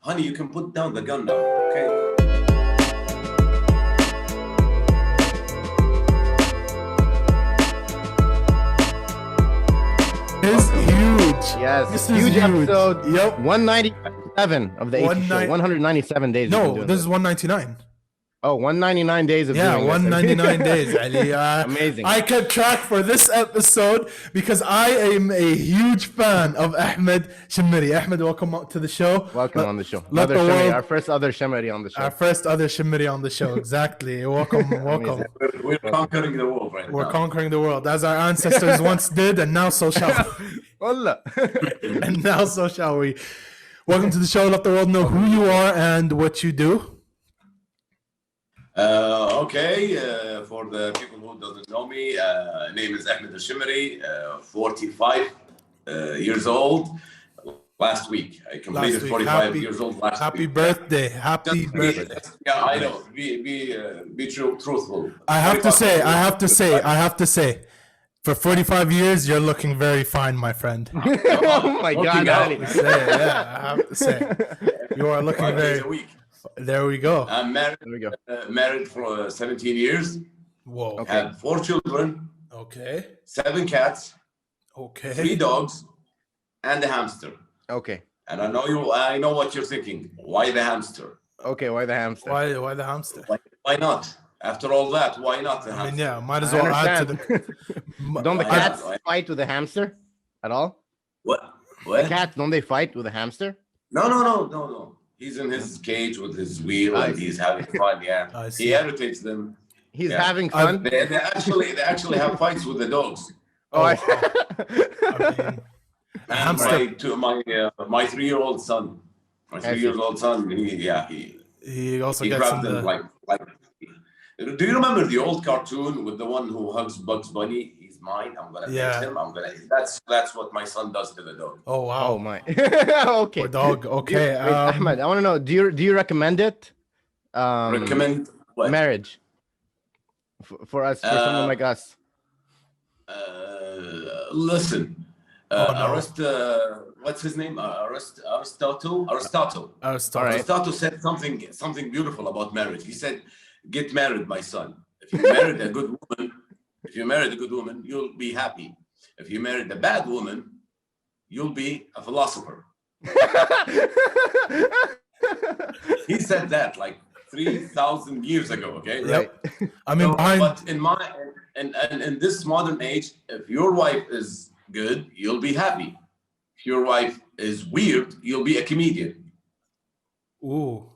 honey, you can put down the gun now, okay? It's huge. Yes, This is huge huge. episode. Yep. 197 of the 80 show. 197 days. we've been No, doing this is 199. Oh, 199 days of Yeah, doing this. 199 days, Ali. Amazing. I kept track for this episode because I am a huge fan of Ahmad Alshammari. Ahmad, welcome to the show. Welcome on the show. let Other the Shemari, world- our first other Shemari on the show. Our first other Shimmery on the show. Exactly. Welcome, welcome. We're conquering the world right We're now. conquering the world as our ancestors once did, and now so shall we. Wallah. And now so shall we. Welcome to the show. Let the world know who you are and what you do. For the people who doesn't know me, name is Ahmad Alshammari, 45 years old. Last week, I completed 45 years old last Happy week. birthday. Happy birthday. Yeah, I know. Be truthful. I have to say, for 45 years, you're looking very fine, my friend. Oh my God, Ali. Yeah, I have to say. You are looking 5 days very... a week. There we go. I'm married. There we go. Married for 17 years. Whoa. Okay. Have 4 children, Okay. 7 cats, 3 Okay. dogs, and a hamster. Okay. And I know what you're thinking. Why the hamster? Okay, why the hamster? Why the hamster? Why not? After all that, why not the I hamster? mean, yeah, might as I well add to understand. the... Don't the Why cats not? fight with the hamster at all? What? The What? cats, don't they fight with a hamster? No. He's in his cage with his wheel I and see. he's having fun. Yeah, I see. he irritates them. He's Yeah. having fun. They actually have fights with the dogs. Oh, I mean, And hamster. my 3-year-old son. My I see. 3-year-old son. He also He gets in grabbed them the... like. Do you remember the old cartoon with the one who hugs Bugs Bunny? He's mine. I'm gonna Yeah. fix him. That's what my son does to the dog. Oh, wow. oh my. Okay. Poor dog. Okay. Wait, Ahmed, I want to know. Do you recommend it? Recommend what? Marriage for us, for someone like us. Listen. no. What's his name? Aristotle. All right. Aristotle said something beautiful about marriage. He said, "Get married, my son. If you married a good woman, you'll be happy. If you married a bad woman, you'll be a philosopher." He said that like 3,000 years ago. Okay. Yep. I mean, behind... But in this modern age, if your wife is good, you'll be happy. If your wife is weird, you'll be a comedian. Ooh.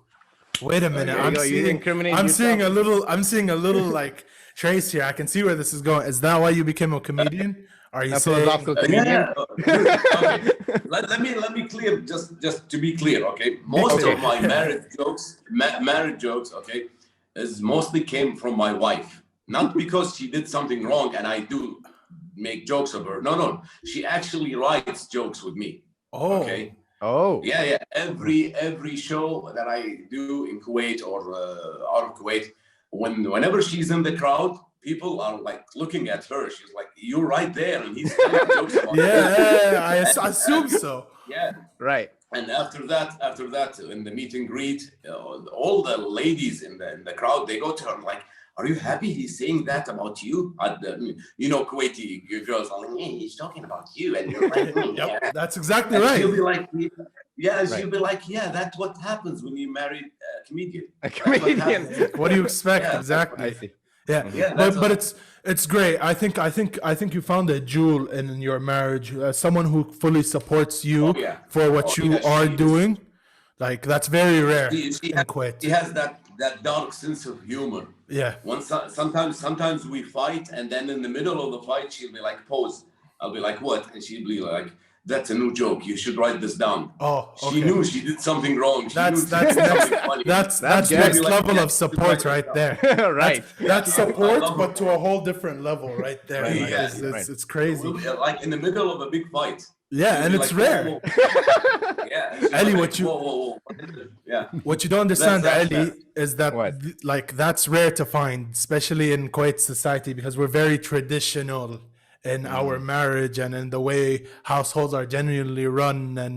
Wait a minute. There you go. You incriminate I'm seeing yourself. I'm seeing a little like trace here. I can see where this is going. Is that why you became a comedian? Are you A saying... philosophical comedian. Okay. Let me clear just to be clear. Okay, most Okay. of my marriage jokes, okay, is mostly came from my wife. Not because she did something wrong and I do make jokes of her. No. She actually writes jokes with me. Oh. Okay. Oh. Yeah. Every show that I do in Kuwait or out of Kuwait, whenever she's in the crowd, people are like looking at her. She's like, "You're right there," and he's telling jokes about her. Yeah, I assume so. Yeah. Right. And after that, in the meet and greet, all the ladies in the crowd, they go to her and like, "Are you happy he's saying that about you?" Kuwaiti girls are like, "Hey, he's talking about you," and you're like, Yep, that's exactly And right. she'll be like, she'll be like, "Yeah, that's what happens when you marry a comedian." A That's what comedian. happens. What do you expect? Yeah, Exactly. I see. Yeah, Yeah, that's but all. it's great. I think you found a jewel in your marriage. Someone who fully supports you Oh, yeah. for what Oh, you yeah, are she is. doing. Like that's very rare She in Kuwait. has that dark sense of humor. Yeah. Sometimes we fight, and then in the middle of the fight, she'll be like, "Pause." I'll be like, "What?" And she'll be like, "That's a new joke. You should write this down." Oh, She okay. knew she did something wrong. She That's knew she did something funny. that's good. next Like, level yeah, of support like- right there. Right. That's Yeah, support, I love but it. to a whole different level right there. Right, Like, yeah, it's crazy. We'll be, like in the middle of a big fight. Yeah, She'll and be it's like, rare. "Whoa, whoa." Yeah. she'll be Ali, like, what you- Whoa. What is it? Yeah. What you don't understand, That's- Ali, is that What? like that's rare to find, especially in Kuwait society, because we're very traditional in our marriage and in the way households are genuinely run and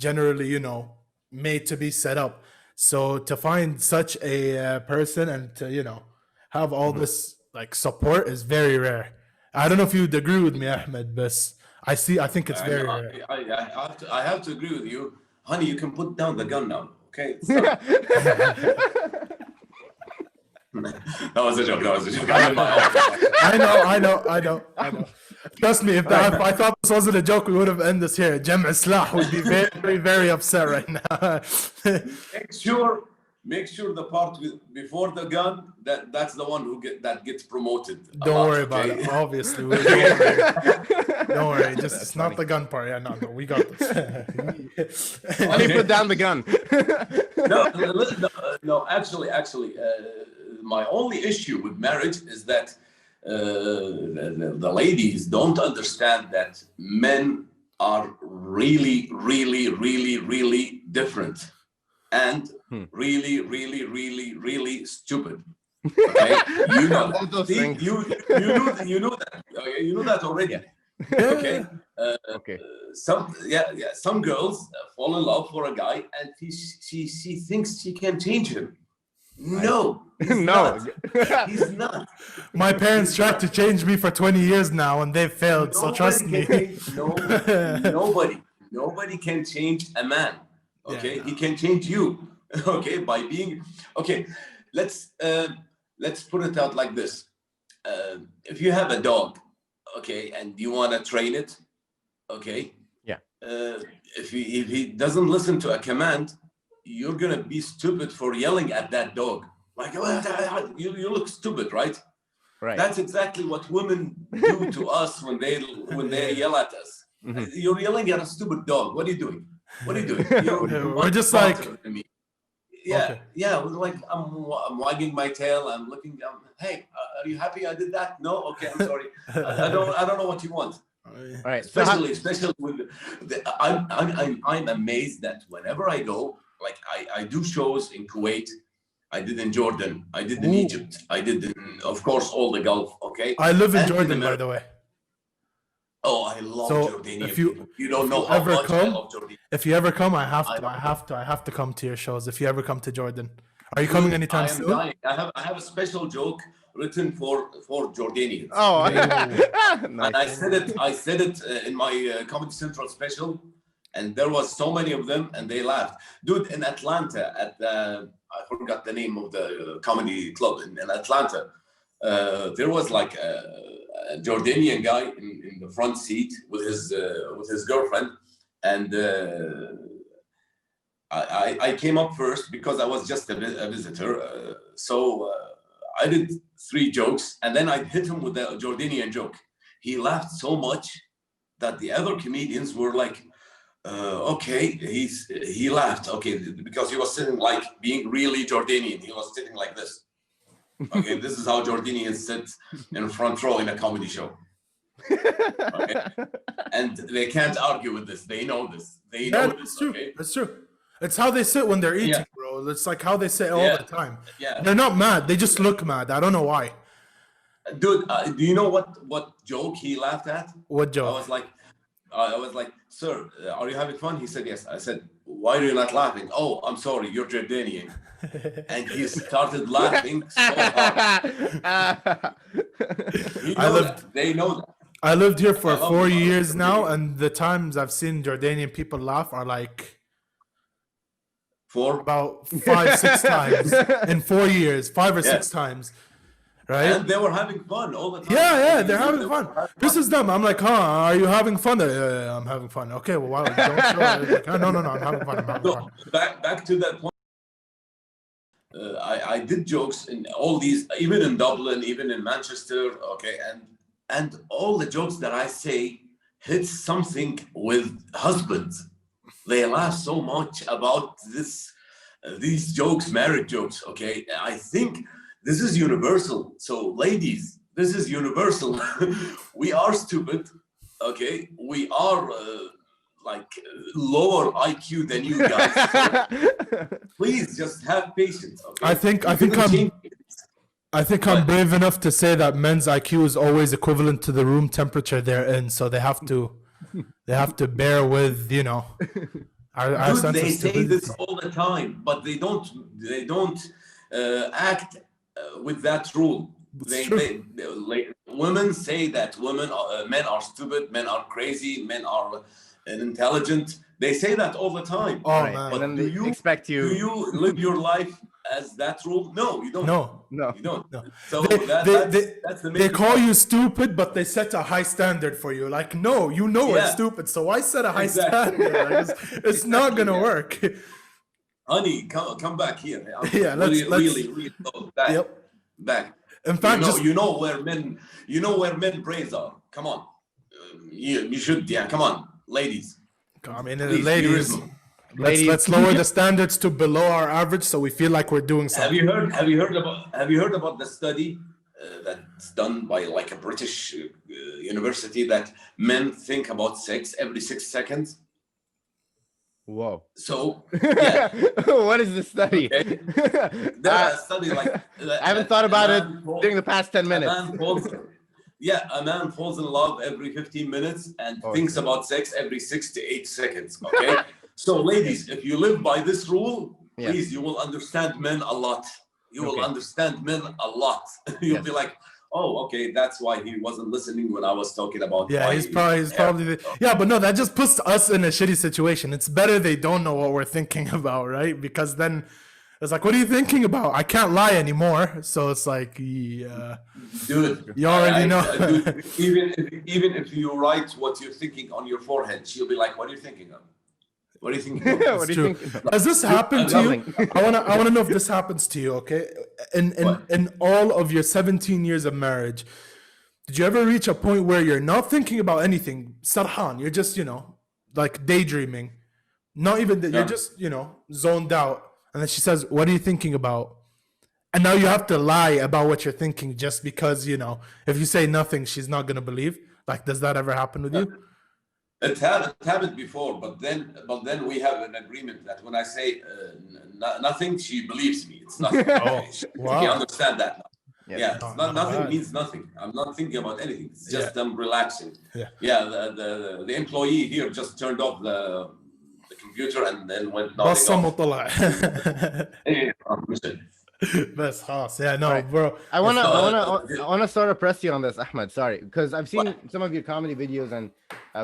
generally, made to be set up. So to find such a person and to, you know, have all this like support is very rare. I don't know if you'd agree with me, Ahmed, but I think it's very rare. I have to agree with you. Honey, you can put down the gun now, okay? That was a joke. I'm in my office. I know. Trust me, if I thought this wasn't a joke, we would have ended this here. Jam' Islah would be very, very upset right now. Make sure the part before the gun, that's the one that gets promoted. Don't worry about it. Obviously, don't worry. Just it's not the gun part. Yeah, no, we got this. Let me put down the gun. No. Actually, my only issue with marriage is that the ladies don't understand that men are really, really, really, really different and really, really, really, really stupid. Okay? You know that. Those things. You know that. Okay? You know that already. Yeah. Okay. Okay. Some girls fall in love for a guy and she thinks she can change him. No, he's not. He's not. My parents tried to change me for 20 years now and they've failed, so trust me. Nobody can change a man. Okay, Yeah. he can change you. Okay, by being okay. Let's put it out like this. If you have a dog, okay, and you want to train it, okay. Yeah. If he doesn't listen to a command, you're gonna be stupid for yelling at that dog. Like, you look stupid, right? Right. That's exactly what women do to us when they yell at us. Mm-hmm. You're yelling at a stupid dog. What are you doing? We're just like, yeah, we're like, I'm wagging my tail. I'm looking. Hey, are you happy I did that? No, okay, I'm sorry. I don't know what you want. All right. Especially with I'm amazed that whenever I go, like I do shows in Kuwait, I did in Jordan, I did in Egypt, I did in, of course, all the Gulf. Okay. I live in Jordan, by the way. Oh, I love Jordanian. If you don't know how much I love Jordan. If you ever come, I have to come to your shows. If you ever come to Jordan, are you coming anytime soon? I have a special joke written for Jordanians. Oh, nice. Nice. And I said it in my Comedy Central special, and there was so many of them, and they laughed. Dude, in Atlanta, at I forgot the name of the comedy club in Atlanta, there was like a Jordanian guy in the front seat with his girlfriend, and I came up first because I was just a visitor. So I did 3 jokes, and then I hit him with the Jordanian joke. He laughed so much that the other comedians were like, okay, he laughed, okay, because he was sitting like being really Jordanian. He was sitting like this. Okay, this is how Jordanians sit in front row in a comedy show. Okay? And they can't argue with this. They know this. They know this. It's true. Okay? It's true. It's how they sit when they're eating, Yeah. bro. It's like how they sit all the time. Yeah. They're not mad. They just look mad. I don't know why. Dude, do you know what joke he laughed at? What joke? I was like, sir, are you having fun? He said, yes. I said, why are you not laughing? Oh, I'm sorry, you're Jordanian. And he started laughing so hard. They know that. I lived here for 4 years now, and the times I've seen Jordanian people laugh are like about 5-6 times in 4 years, 5 or 6 times. Right? And they were having fun all the time. Yeah, they're having fun. This is them. I'm like, are you having fun? Yeah, I'm having fun. Okay, well, why don't show it? Like, no, I'm having fun. So, back to that point. I did jokes in all these, even in Dublin, even in Manchester, okay, and all the jokes that I say hit something with husbands. They laugh so much about these jokes, marriage jokes, okay. I think this is universal. So ladies, this is universal. We are stupid, okay. We are like lower IQ than you guys. So please just have patience. Okay? I think I'm brave enough to say that men's IQ is always equivalent to the room temperature they're in, so they have to bear with, Our Dude, sense they of say stupidity. this all the time, but they don't act with that rule. Women say that men are stupid, men are crazy, men are unintelligent. They say that all the time. Oh Right. man. And then do they you expect you. do you live your life as that rule? No, you don't. No. You don't. No. So that's the They main call part. you stupid, but they set a high standard for you. Like, no, you know it's Yeah. stupid, so why set a high Exactly. standard? Like, it's not gonna yeah. work. Honey, come back here. Yeah, let's Really go back. Yep. Back. In fact, you know where men brains are. Come on. You should, yeah, come on, ladies. I mean, Please, be ladies, reasonable. let's lower the standards to below our average, so we feel like we're doing something. Have you heard about the study that's done by like a British university that men think about sex every 6 seconds? Whoa. So yeah. What is the study? Okay. There's a study like I haven't thought about it during the past 10 minutes. A man falls in love every 15 minutes and thinks about sex every 6 to 8 seconds. Okay. So ladies, if you live by this rule, please, you will understand men a lot. You will understand men a lot. You'll be like, oh, okay, that's why he wasn't listening when I was talking about. Yeah, he's probably but no, that just puts us in a shitty situation. It's better they don't know what we're thinking about, right? Because then it's like, what are you thinking about? I can't lie anymore. So it's like, dude, you already know. Dude, even if you write what you're thinking on your forehead, she'll be like, what are you thinking of? What do you think? What do you think? Has this happened to you? I wanna know if this happens to you, okay? In all of your 17 years of marriage, did you ever reach a point where you're not thinking about anything? Sarhan, you're just, like daydreaming. Not even that, you're just, zoned out. And then she says, what are you thinking about? And now you have to lie about what you're thinking just because, if you say nothing, she's not gonna believe. Like, does that ever happen with you? It happened before, but then we have an agreement that when I say nothing, she believes me. It's nothing. Wow. You understand that now. Yeah. Nothing means nothing. I'm not thinking about anything. It's just I'm relaxing. Yeah. The employee here just turned off the computer and then went بصم nodding وطلع. بس خلاص. Yeah, no, bro. I wanna sort of press you on this, Ahmad. Sorry, because I've seen some of your comedy videos, and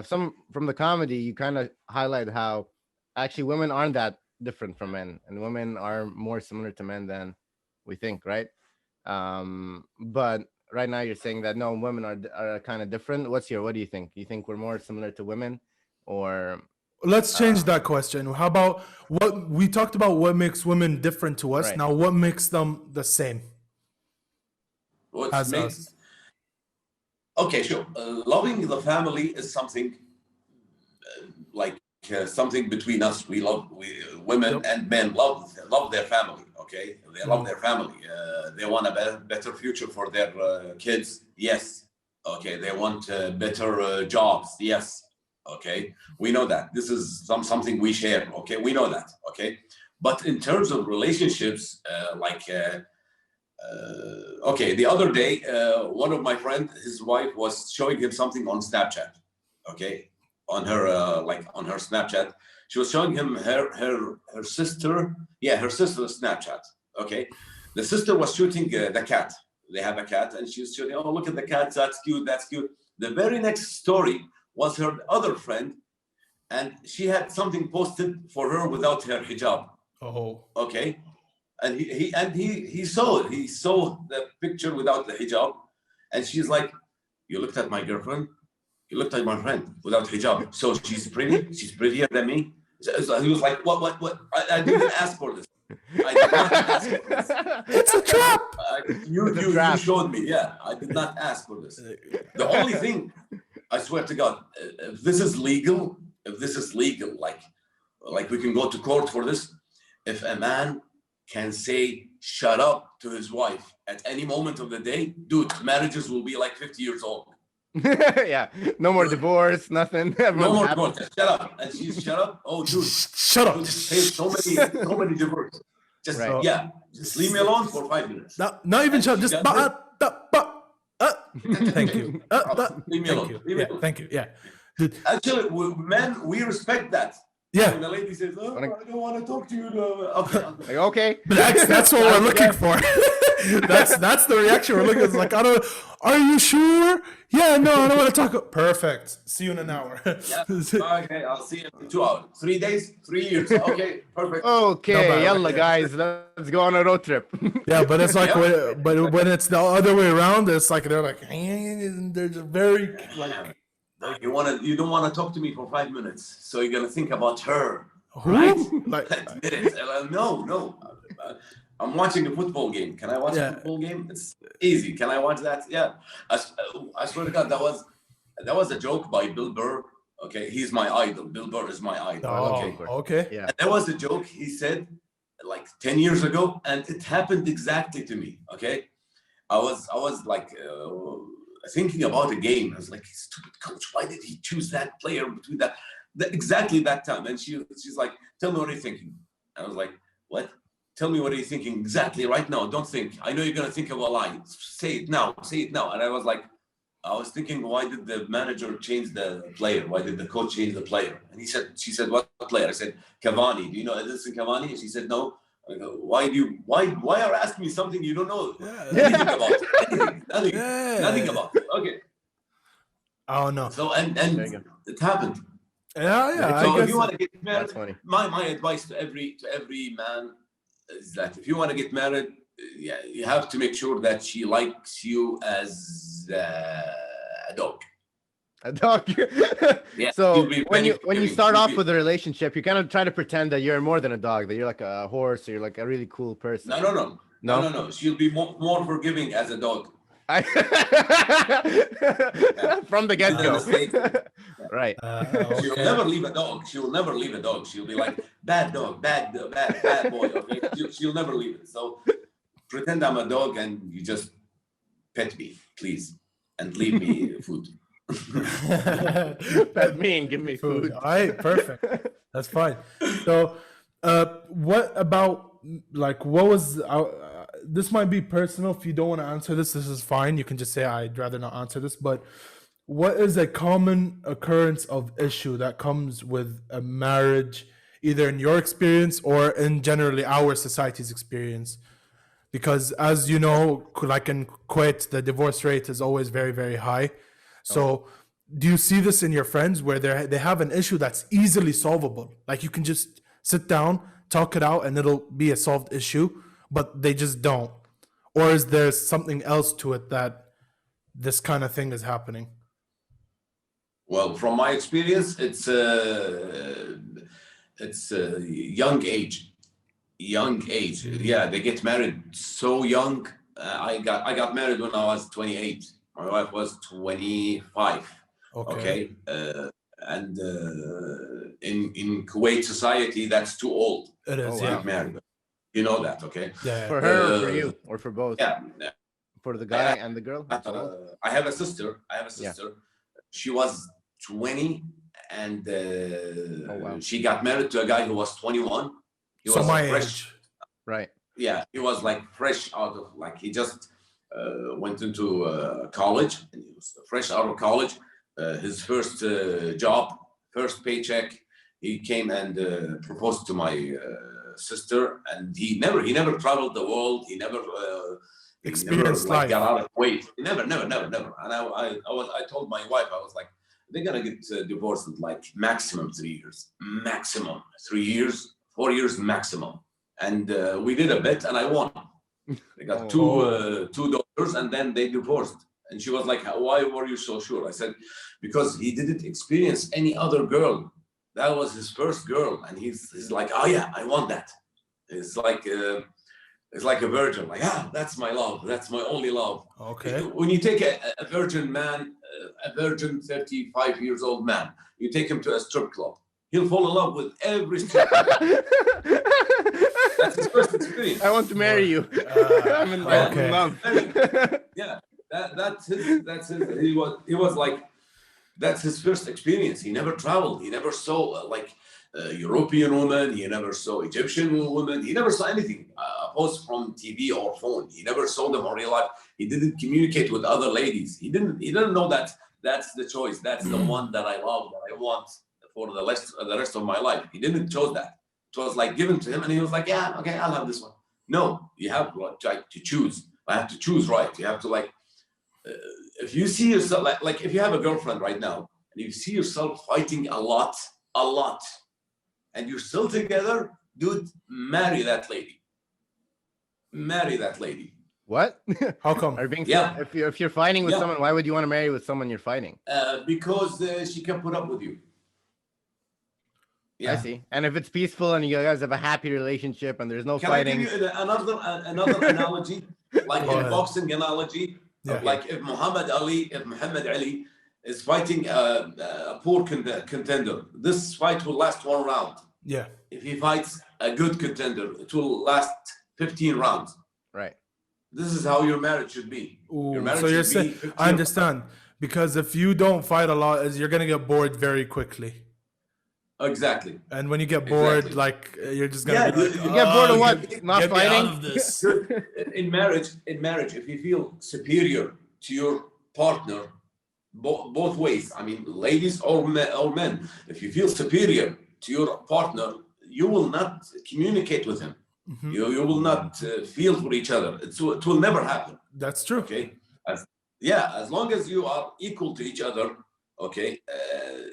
some from the comedy, you kind of highlight how actually women aren't that different from men, and women are more similar to men than we think, right? But right now you're saying that no, women are kind of different. What do you think? You think we're more similar to women, or? Let's change that question. How about what we talked about? What makes women different to us? Right. Now, what makes them the same? Okay, sure. Loving the family is something something between us. Women and men love their family. Okay, they love their family. They want a better future for their kids. Yes. Okay, they want better jobs. Yes. Okay, we know that this is something we share. Okay, we know that. Okay, but in terms of relationships, the other day, one of my friends, his wife was showing him something on Snapchat. Okay, on her on her Snapchat, she was showing him her sister. Yeah, her sister's Snapchat. Okay, the sister was shooting the cat. They have a cat, and she's shooting. Oh, look at the cat. That's cute. That's cute. The very next story was her other friend, and she had something posted for her without her hijab. Oh. Okay. And he saw it. He saw the picture without the hijab. And she's like, you looked at my girlfriend? You looked at my friend without hijab. So she's pretty? She's prettier than me? So he was like, what? I didn't ask for this. I did not ask for this. It's a trap. You showed me. Yeah, I did not ask for this. The only thing, I swear to God, if this is legal, like we can go to court for this. If a man can say shut up to his wife at any moment of the day, dude, marriages will be like 50 years old. Yeah, no more divorce, nothing. No more divorce. Shut up. And she's shut up. Oh, dude, shut up. Just pay so many divorces. Just just leave me alone for 5 minutes. Not even shut. Just thank you. Leave me alone. Thank you. Yeah. Dude. Actually, men, we respect that. Yeah. And the lady says, "Oh, I don't want to talk to you." Okay. Like, okay. That's what we're looking for. that's the reaction we're looking. It's like, are you sure? Yeah, no, I don't want to talk. Perfect. See you in an hour. Yeah. Okay, I'll see you in 2 hours. 3 days, 3 years. Okay, perfect. Okay, yalla guys, let's go on a road trip. Yeah, but it's like, Yeah. when it's the other way around, it's like they're like, they're just very like, You don't want to talk to me for 5 minutes, so you're gonna think about her, who? right? Like, Minutes. No. I'm watching a football game. Can I watch a football game? It's easy. Can I watch that? Yeah. I swear to God, that was a joke by Bill Burr. Okay, he's my idol. Bill Burr is my idol. okay. Yeah. And there was a joke he said like 10 years ago, and it happened exactly to me. Okay, I was like thinking about a game. I was like, stupid coach, why did he choose that player between exactly that time? And she's like, tell me what you're thinking. I was like, what? Tell me what are you thinking exactly right now. Don't think. I know you're gonna think of a lie. Say it now. Say it now. And I was thinking, why did the manager change the player? Why did the coach change the player? And she said, what player? I said, Cavani. Do you know Edinson Cavani? And she said, no. I go, why are you asking me something you don't know anything about? Nothing about it. Okay. Oh no. So and it happened. Yeah. So I guess if you want to get married, That's funny. my advice to every man is that if you want to get married, you have to make sure that she likes you as a dog. A dog. Yeah. So when you start off with a relationship, you kind of try to pretend that you're more than a dog, that you're like a horse, or you're like a really cool person. No. She'll be more forgiving as a dog. From the get-go. Right. She'll never leave a dog. She'll be like, bad dog, bad boy. Okay? She'll never leave it. So pretend I'm a dog and you just pet me, please, and leave me food. Pet me and give me food. All right, perfect. That's fine. So, what about like what was this might be personal. If you don't want to answer this is fine. You can just say I'd rather not answer this. But what is a common occurrence of issue that comes with a marriage, either in your experience or in generally our society's experience? Because as you know, like in Kuwait, the divorce rate is always very, very high. So do you see this in your friends where they have an issue that's easily solvable? Like you can just sit down, talk it out, and it'll be a solved issue, but they just don't? Or is there something else to it that this kind of thing is happening? Well, from my experience, it's young age. Yeah, they get married so young. I got married when I was 28. My wife was 25. Okay. And in Kuwait society, that's too old. It is, to get married. You know that, okay? Yeah. For her or for you, or for both? Yeah. For the guy and the girl? I have a sister. Yeah. She was 20 and she got married to a guy who was 21. He was my fresh. age. Right. Yeah, he was like fresh out of, like he just went into college, and he was fresh out of college. His first job, first paycheck, he came and proposed to my sister, and he never traveled the world. He never experienced like, life. got out of Kuwait. Never. And I told my wife, I was like, they're gonna get divorced in like maximum 3 years, maximum 3 years, 4 years maximum. And we did a bet, and I won. They got two daughters, and then they divorced. And she was like, why were you so sure? I said, because he didn't experience any other girl. That was his first girl. And he's like, oh yeah, I want that. It's like a virgin. Like, that's my love. That's my only love. Okay. When you take a virgin man, a virgin 35 years old man, you take him to a strip club, he'll fall in love with every strip club. That's his first experience. I want to marry you. I'm in love. Yeah, that's his. He was like, that's his first experience. He never traveled. He never saw European woman. He never saw Egyptian woman. He never saw anything opposed from TV or phone. He never saw them in real life. He didn't communicate with other ladies. He didn't know that that's the choice. That's the one that I love, that I want the rest of my life. He didn't choose that. It was like given to him, and he was like, yeah, okay, I'll have this one. No, you have to choose. I have to choose right. You have to like, if you see yourself like if you have a girlfriend right now and you see yourself fighting a lot, and you're still together, dude, marry that lady. Marry that lady. What? How come? Are you being Yeah. If you're fighting with someone, why would you want to marry with someone you're fighting? Because she can put up with you. I see. And if it's peaceful and you guys have a happy relationship and there's no Can fighting. I give you another analogy? Like a boxing analogy? Yeah. Like if Muhammad Ali is fighting a poor contender, this fight will last 1 round. Yeah. If he fights a good contender, it will last 15 rounds. Right. This is how your marriage should be. Ooh, Your marriage so you're should be saying, 15 I understand, because if you don't fight a lot, you're gonna get bored very quickly. Exactly. And when you get bored, Exactly. like you're just gonna be like, You get bored of what? Get Not me fighting? out of this. In marriage, if you feel superior to your partner, both ways. I mean, ladies or men, if you feel superior to your partner, you will not communicate with him. Mhm. You will not feel for each other. It will never happen. That's true. Okay. As long as you are equal to each other. Okay.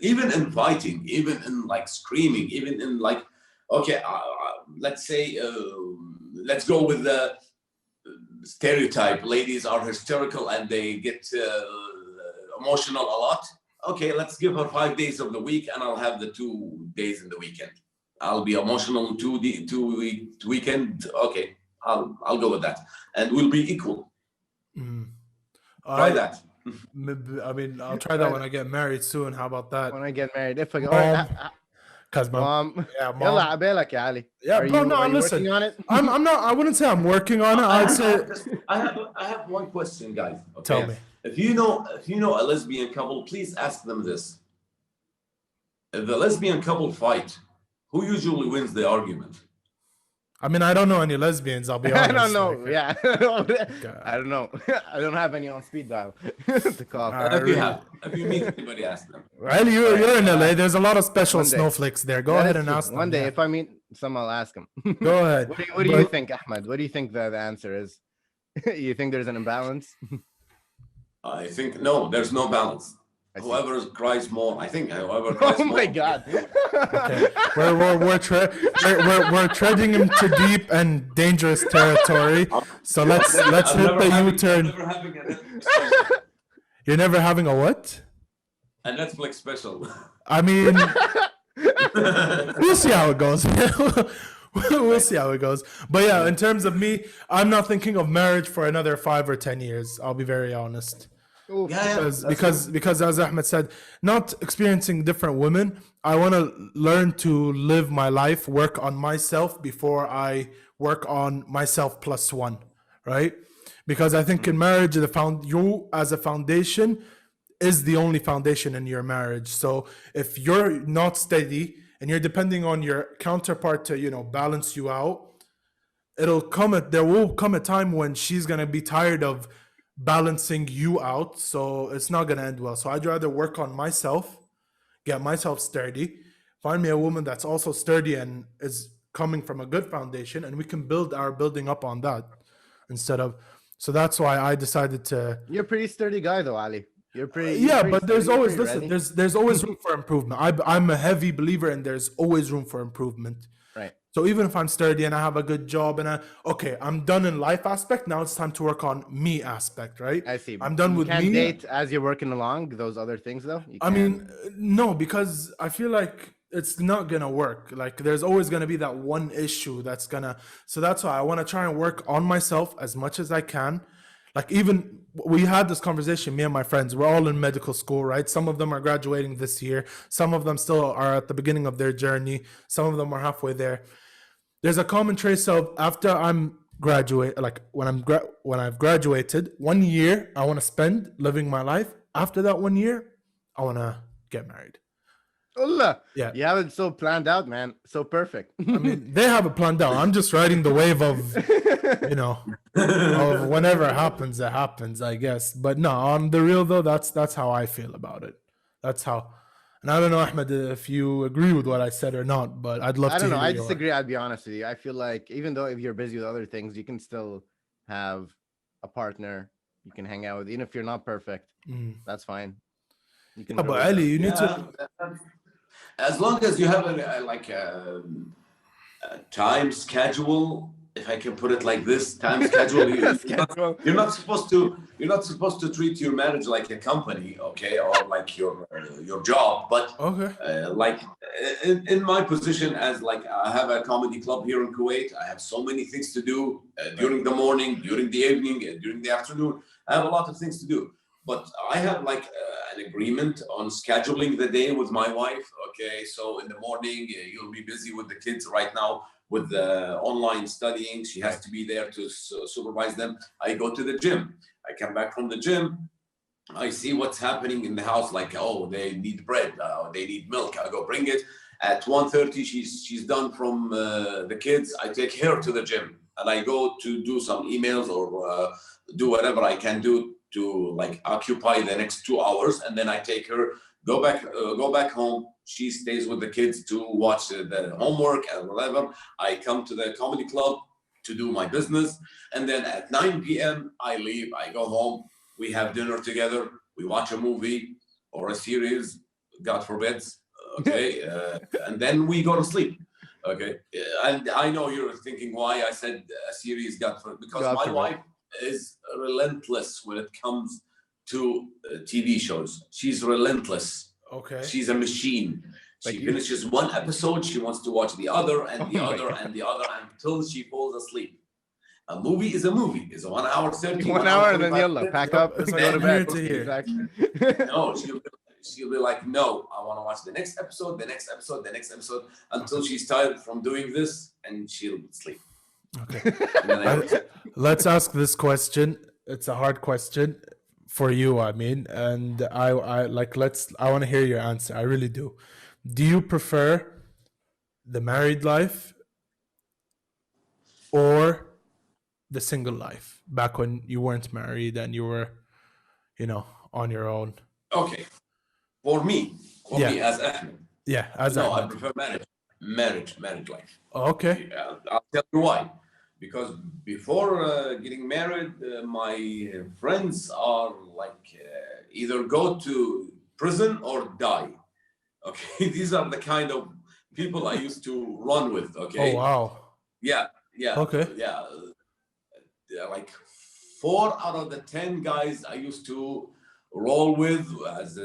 Even in fighting, even in like screaming, even in like, okay, let's say, let's go with the stereotype. Ladies are hysterical and they get emotional a lot. Okay, let's give her 5 days of the week, and I'll have the 2 days in the weekend. I'll be emotional 2 weekend. Okay, I'll go with that, and we'll be equal. Try that. I mean, I'll try that when I get married soon. How about that? When I get married, if I Because mom, yeah, mom. يلا عبالك يا علي. Yeah, Are bro, you, no, are you listen. working on it? I'm not. I wouldn't say I'm working on it. I'd say. I have one question, guys. Okay? Tell me. If you know a lesbian couple, please ask them this. If the lesbian couple fight, who usually wins the argument? I mean, I don't know any lesbians. I'll be honest. I don't know. like, Yeah. I don't know. I don't have any on speed dial to call. If you meet anybody, ask them. Well, you're in LA. There's a lot of special One day. snowflakes there. Go That ahead is and true. ask them. One day, yeah. if I meet some, I'll ask him. Go ahead. What do you think, Ahmad? What do you think the answer is? You think there's an imbalance? I think no, there's no balance. I see. Whoever cries more, I think whoever cries Oh more. my God. Okay. We're treading into deep and dangerous territory. So let's hit the U-turn. You're never having a what? A Netflix special. I mean, we'll see how it goes. We'll see how it goes. But yeah, in terms of me, I'm not thinking of marriage for another 5 or 10 years. I'll be very honest. Because as Ahmed said, not experiencing different women, I want to learn to live my life, work on myself before I work on myself plus one, right? Because I think in marriage, you as a foundation is the only foundation in your marriage. So if you're not steady and you're depending on your counterpart to, balance you out, there will come a time when she's going to be tired of balancing you out, so it's not gonna end well. So I'd rather work on myself, get myself sturdy, find me a woman that's also sturdy and is coming from a good foundation, and we can build our building up on that so that's why I decided to. You're a pretty sturdy guy though, Ali. You're pretty. But there's sturdy, always pretty ready. there's always room for improvement. I'm a heavy believer and there's always room for improvement. Right. So even if I'm sturdy and I have a good job and I'm done in life aspect, now it's time to work on me aspect, right? I see. I'm done with you can't me. date as you're working along those other things though. I mean, no, because I feel like it's not gonna work. Like there's always gonna be that one issue so that's why I want to try and work on myself as much as I can. Like even we had this conversation, me and my friends, we're all in medical school, right? Some of them are graduating this year. Some of them still are at the beginning of their journey. Some of them are halfway there. There's a common trace of after I'm graduate, like when I've graduated, 1 year I want to spend living my life. After that 1 year, I want to get married. Allah. Yeah. You have it so planned out, man. So perfect. I mean, they have it planned out. I'm just riding the wave of, of whenever it happens, I guess. But no, on the real though, that's how I feel about it. That's how And I don't know, Ahmed, if you agree with what I said or not, but I'd love I to don't know. hear I your- disagree. I'd be honest with you. I feel like even though if you're busy with other things, you can still have a partner you can hang out with, even if you're not perfect. That's fine. You can. Yeah, but grow with Ali, them. you need to. As long as you have a time schedule, if I can put it like this, time schedule. You're not supposed to treat your marriage like a company, okay, or like your job. But Okay. like in my position as like I have a comedy club here in Kuwait. I have so many things to do during the morning, during the evening, during the afternoon. I have a lot of things to do. But I have like an agreement on scheduling the day with my wife. Okay, so in the morning you'll be busy with the kids right now with the online studying. She has to be there to supervise them. I go to the gym. I come back from the gym. I see what's happening in the house. Like, oh, they need bread. They need milk. I go bring it. At 1:30, she's done from the kids. I take her to the gym and I go to do some emails or do whatever I can do to like occupy the next 2 hours, and then I take her, go back home. She stays with the kids to watch the homework and whatever. I come to the comedy club to do my business, and then at 9 p.m. I leave. I go home. We have dinner together. We watch a movie or a series, God forbid. Okay, and then we go to sleep. Okay, and I know you're thinking why I said a series, because my wife is relentless when it comes to TV shows. She's relentless. Okay. She's a machine. She finishes one episode, she wants to watch the other and the other and the other until she falls asleep. A movie is a movie. It's 1 hour 30. 1 hour and then yalla, pack up, It's go to bed. No, she'll be like, no, I want to watch the next episode, the next episode, the next episode until she's tired from doing this and she'll sleep. Okay. Let's ask this question. It's a hard question for you, I mean, and I want to hear your answer. I really do. Do you prefer the married life or the single life back when you weren't married and you were, on your own? Okay. For me as Ahmed. Yeah, as no, Ahmed. I prefer marriage life. Okay. I'll tell you why. Because before getting married, my friends are like either go to prison or die. Okay, these are the kind of people I used to run with. Okay. Oh wow. Yeah. Okay. Yeah. Like 4 out of the 10 guys I used to roll with, as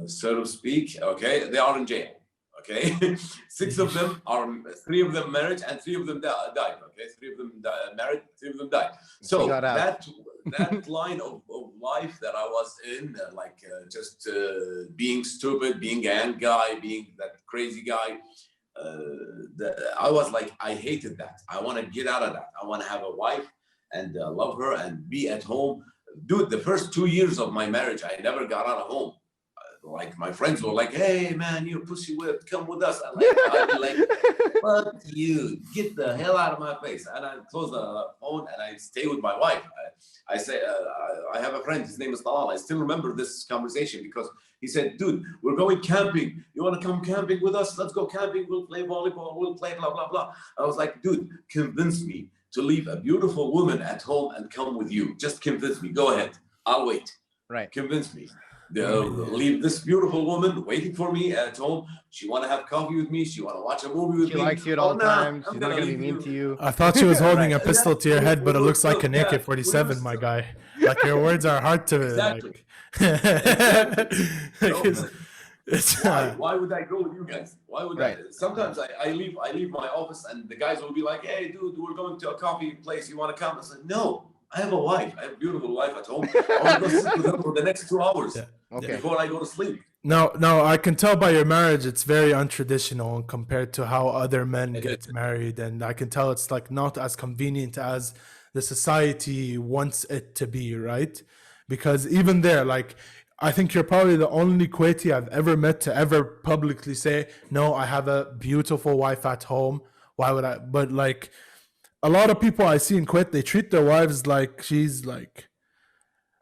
so to speak. Okay, they are in jail. Okay, 3 of them married and 3 of them died. Okay, 3 of them married, 3 of them died. So that line of life that I was in, just being stupid, being a young guy, being that crazy guy, I was like, I hated that. I want to get out of that. I want to have a wife and love her and be at home. Dude, the first 2 years of my marriage, I never got out of home. Like my friends were like, "Hey man, you're pussy whipped. Come with us." I'd be like, "Fuck you! Get the hell out of my face!" And I close the phone and I stay with my wife. I say, I have a friend. His name is Talal. I still remember this conversation because he said, "Dude, we're going camping. You want to come camping with us? Let's go camping. We'll play volleyball. We'll play blah blah blah." I was like, "Dude, convince me to leave a beautiful woman at home and come with you. Just convince me. Go ahead. I'll wait. Right? Convince me." Leave this beautiful woman waiting for me at home. She want to have coffee with me. She want to watch a movie with me. She likes you at all times. She's not going to be mean to you. I thought she was holding a pistol to your head, but it looks like an AK-47, my guy. Like your words are hard to exactly. Why would I go with you guys? Why would I? Sometimes I leave my office and the guys will be like, "Hey, dude, we're going to a coffee place. You want to come?" I said, "No. I have a wife. I have a beautiful life at home. I want to go sit with her for the next 2 hours before I go to sleep." No, I can tell by your marriage it's very untraditional compared to how other men get married, and I can tell it's like not as convenient as the society wants it to be, right? Because even there, like, I think you're probably the only Kuwaiti I've ever met to ever publicly say, "No, I have a beautiful wife at home. Why would I?" But like, a lot of people I see in Kuwait, they treat their wives like she's like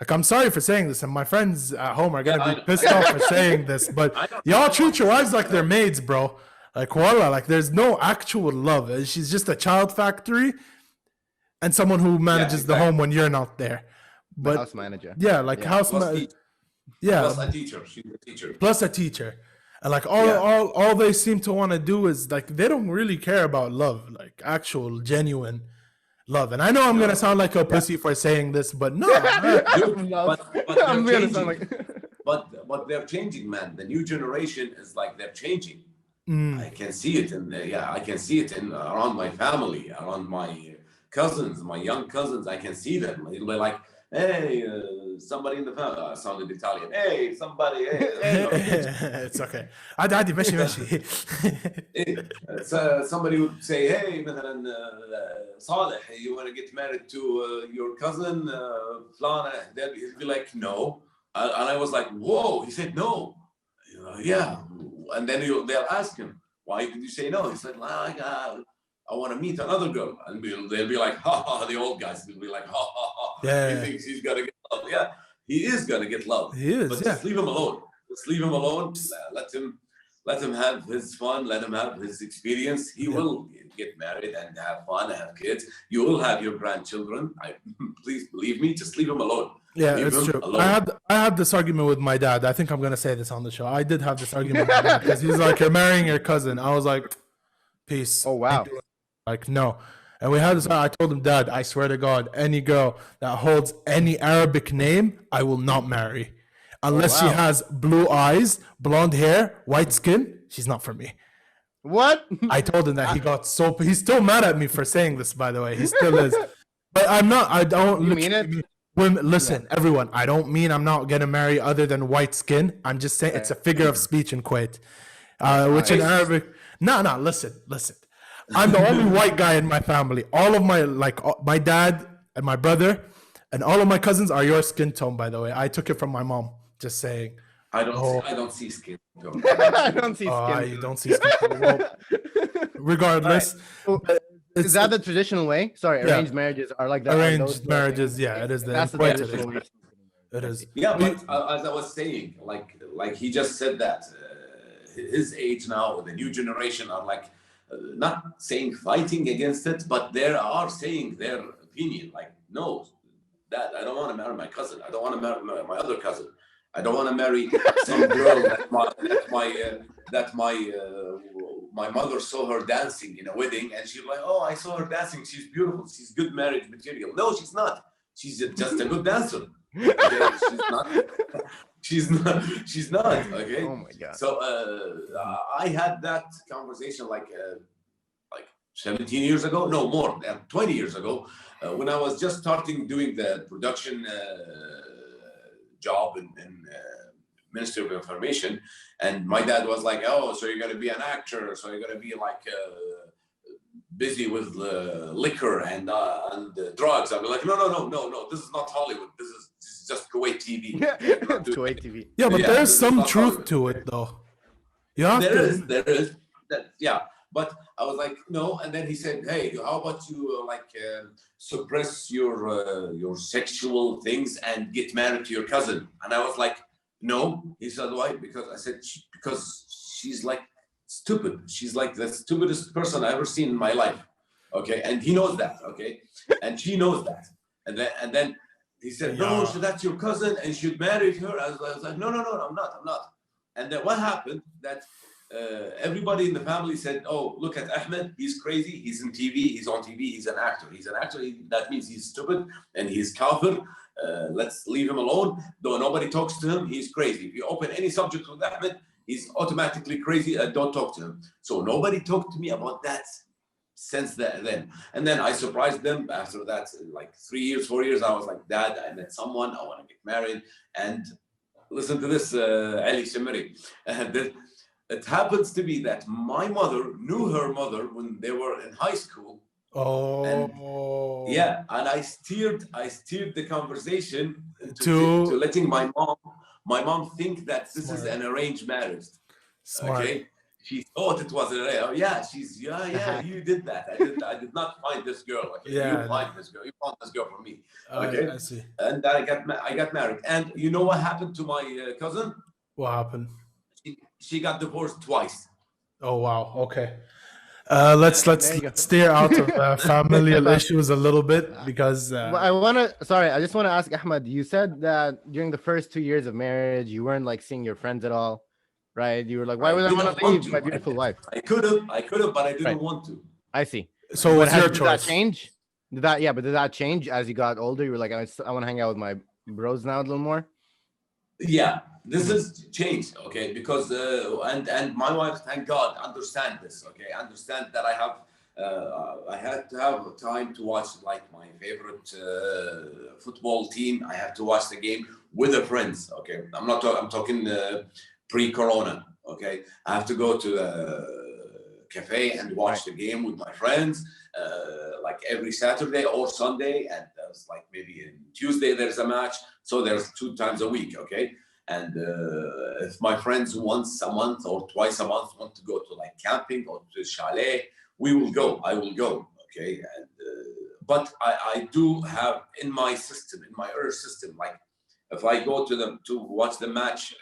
Like, I'm sorry for saying this, and my friends at home are gonna Yeah, be pissed off for saying this, but y'all treat your wives like they're maids, bro. Like, wallah, like there's no actual love. She's just a child factory and someone who manages the home when you're not there. The But house manager. yeah, like Plus a teacher. She's a teacher. Plus a teacher. And like all they seem to want to do is like they don't really care about love, like actual genuine love. And I know I'm gonna sound like a pussy for saying this, but no. Dude, but I'm they're gonna sound changing. But they're changing, man. The new generation is like they're changing. I can see it I can see it in around my family, around my cousins, my young cousins. I can see them. They're like, hey, somebody in the family. I sounded Italian. Hey, somebody. Hey. It's okay. عادي ماشي. Somebody would say, hey, مثلا Saleh, you want to get married to your cousin Flana? He'd be like, no. And I was like, whoa. He said, no. Yeah. And then they'll ask him, why did you say no? He said, I want to meet another girl. And they'll be like, ha ha. The old guys will be like, ha ha ha. Yeah. He thinks he's going to get love. Yeah, he is going to get love. He is, but just leave him alone. Just leave him alone. Let him have his fun. Let him have his experience. He will get married and have fun, have kids. You will have your grandchildren. Please believe me. Just leave him alone. Yeah, it's true. I had this argument with my dad. I think I'm gonna say this on the show. I did have this argument with my dad because he's like, "You're marrying your cousin." I was like, "Peace." Oh wow. Like no. And we had this. I told him, Dad, I swear to God, any girl that holds any Arabic name, I will not marry, unless she has blue eyes, blonde hair, white skin. She's not for me. What? I told him that. He got so. He's still mad at me for saying this. By the way, he still is. But I'm not. I don't. You mean it? Women, listen, everyone. I don't mean I'm not gonna marry other than white skin. I'm just saying it's a figure of speech in Kuwait, which in Arabic. No. Listen. I'm the only white guy in my family. All of my dad and my brother and all of my cousins are your skin tone. By the way, I took it from my mom. Just saying. I don't see skin tone. I don't see skin. You don't see skin tone. Well, regardless. Right. Is that the traditional way? Sorry, arranged marriages are like that. Arranged marriages, it is. That's the traditional way. It is. Yeah, but as I was saying, like he just said that his age now, the new generation are like not saying fighting against it, but they are saying their opinion. Like, no, Dad, I don't want to marry my cousin. I don't want to marry my other cousin. I don't want to marry some girl that my mother saw her dancing in a wedding, and she's like, oh, I saw her dancing. She's beautiful. She's good marriage material. No, she's not. She's just a good dancer. Okay? She's not. Okay. Oh my God. So I had that conversation like 17 years ago. No, more than 20 years ago, when I was just starting doing the production job in Ministry of Information, and my dad was like, "Oh, so you're going to be an actor? So you're going to be like busy with liquor and drugs?" I'd be like, "No. This is not Hollywood. This is just Kuwait TV." Kuwait TV. Yeah, but there's some truth to it, though. There is. Yeah. But I was like, no, and then he said, "Hey, how about you suppress your sexual things and get married to your cousin?" And I was like, "No." He said, "Why?" Because I said, "Because she's like stupid. She's like the stupidest person I've ever seen in my life." Okay, and he knows that. Okay, and she knows that. And then he said, "No, so that's your cousin, and you should marry her." I was like, "No, I'm not." And then what happened? That everybody in the family said, "Oh, look at Ahmed. He's crazy. He's in TV. He's on TV. He's an actor. That means he's stupid and he's kafir. Let's leave him alone. Though nobody talks to him, he's crazy. If you open any subject with Ahmed, he's automatically crazy. Don't talk to him." So nobody talked to me about that since then. And then I surprised them after that, like 3 years, 4 years. I was like, "Dad, I met someone. I want to get married." And listen to this, الشمري. It happens to be that my mother knew her mother when they were in high school. Oh. And I steered the conversation to letting my mom think that this is an arranged marriage. Smart. Okay. she thought it was a you did that. I did not find this girl. Okay? Yeah, You find this girl. You found this girl for me. I Okay. see. And I got married. And you know what happened to my cousin? What happened? She got divorced twice. Oh wow. Okay. Let's steer out of familial issues a little bit because I just want to ask Ahmad, you said that during the first 2 years of marriage you weren't like seeing your friends at all, right? You were like, why would I want to leave my beautiful wife? I could have, but I didn't want to. I see. So what's your choice? Did that change? Did that change as you got older? You were like, I want to hang out with my bros now a little more. Yeah, this has changed, okay, because and my wife, thank God, understand this, okay, understand that I had to have time to watch like my favorite football team. I have to watch the game with the friends, okay. I'm talking pre-corona, okay. I have to go to the cafe and watch the game with my friends, like every Saturday or Sunday, and there's like maybe in Tuesday there's a match, so there's 2 times a week, okay. And if my friends once a month or twice a month want to go to like camping or to chalet, we will go. I will go, okay. And but I do have in my system, in my earth system, like if I go to watch the match,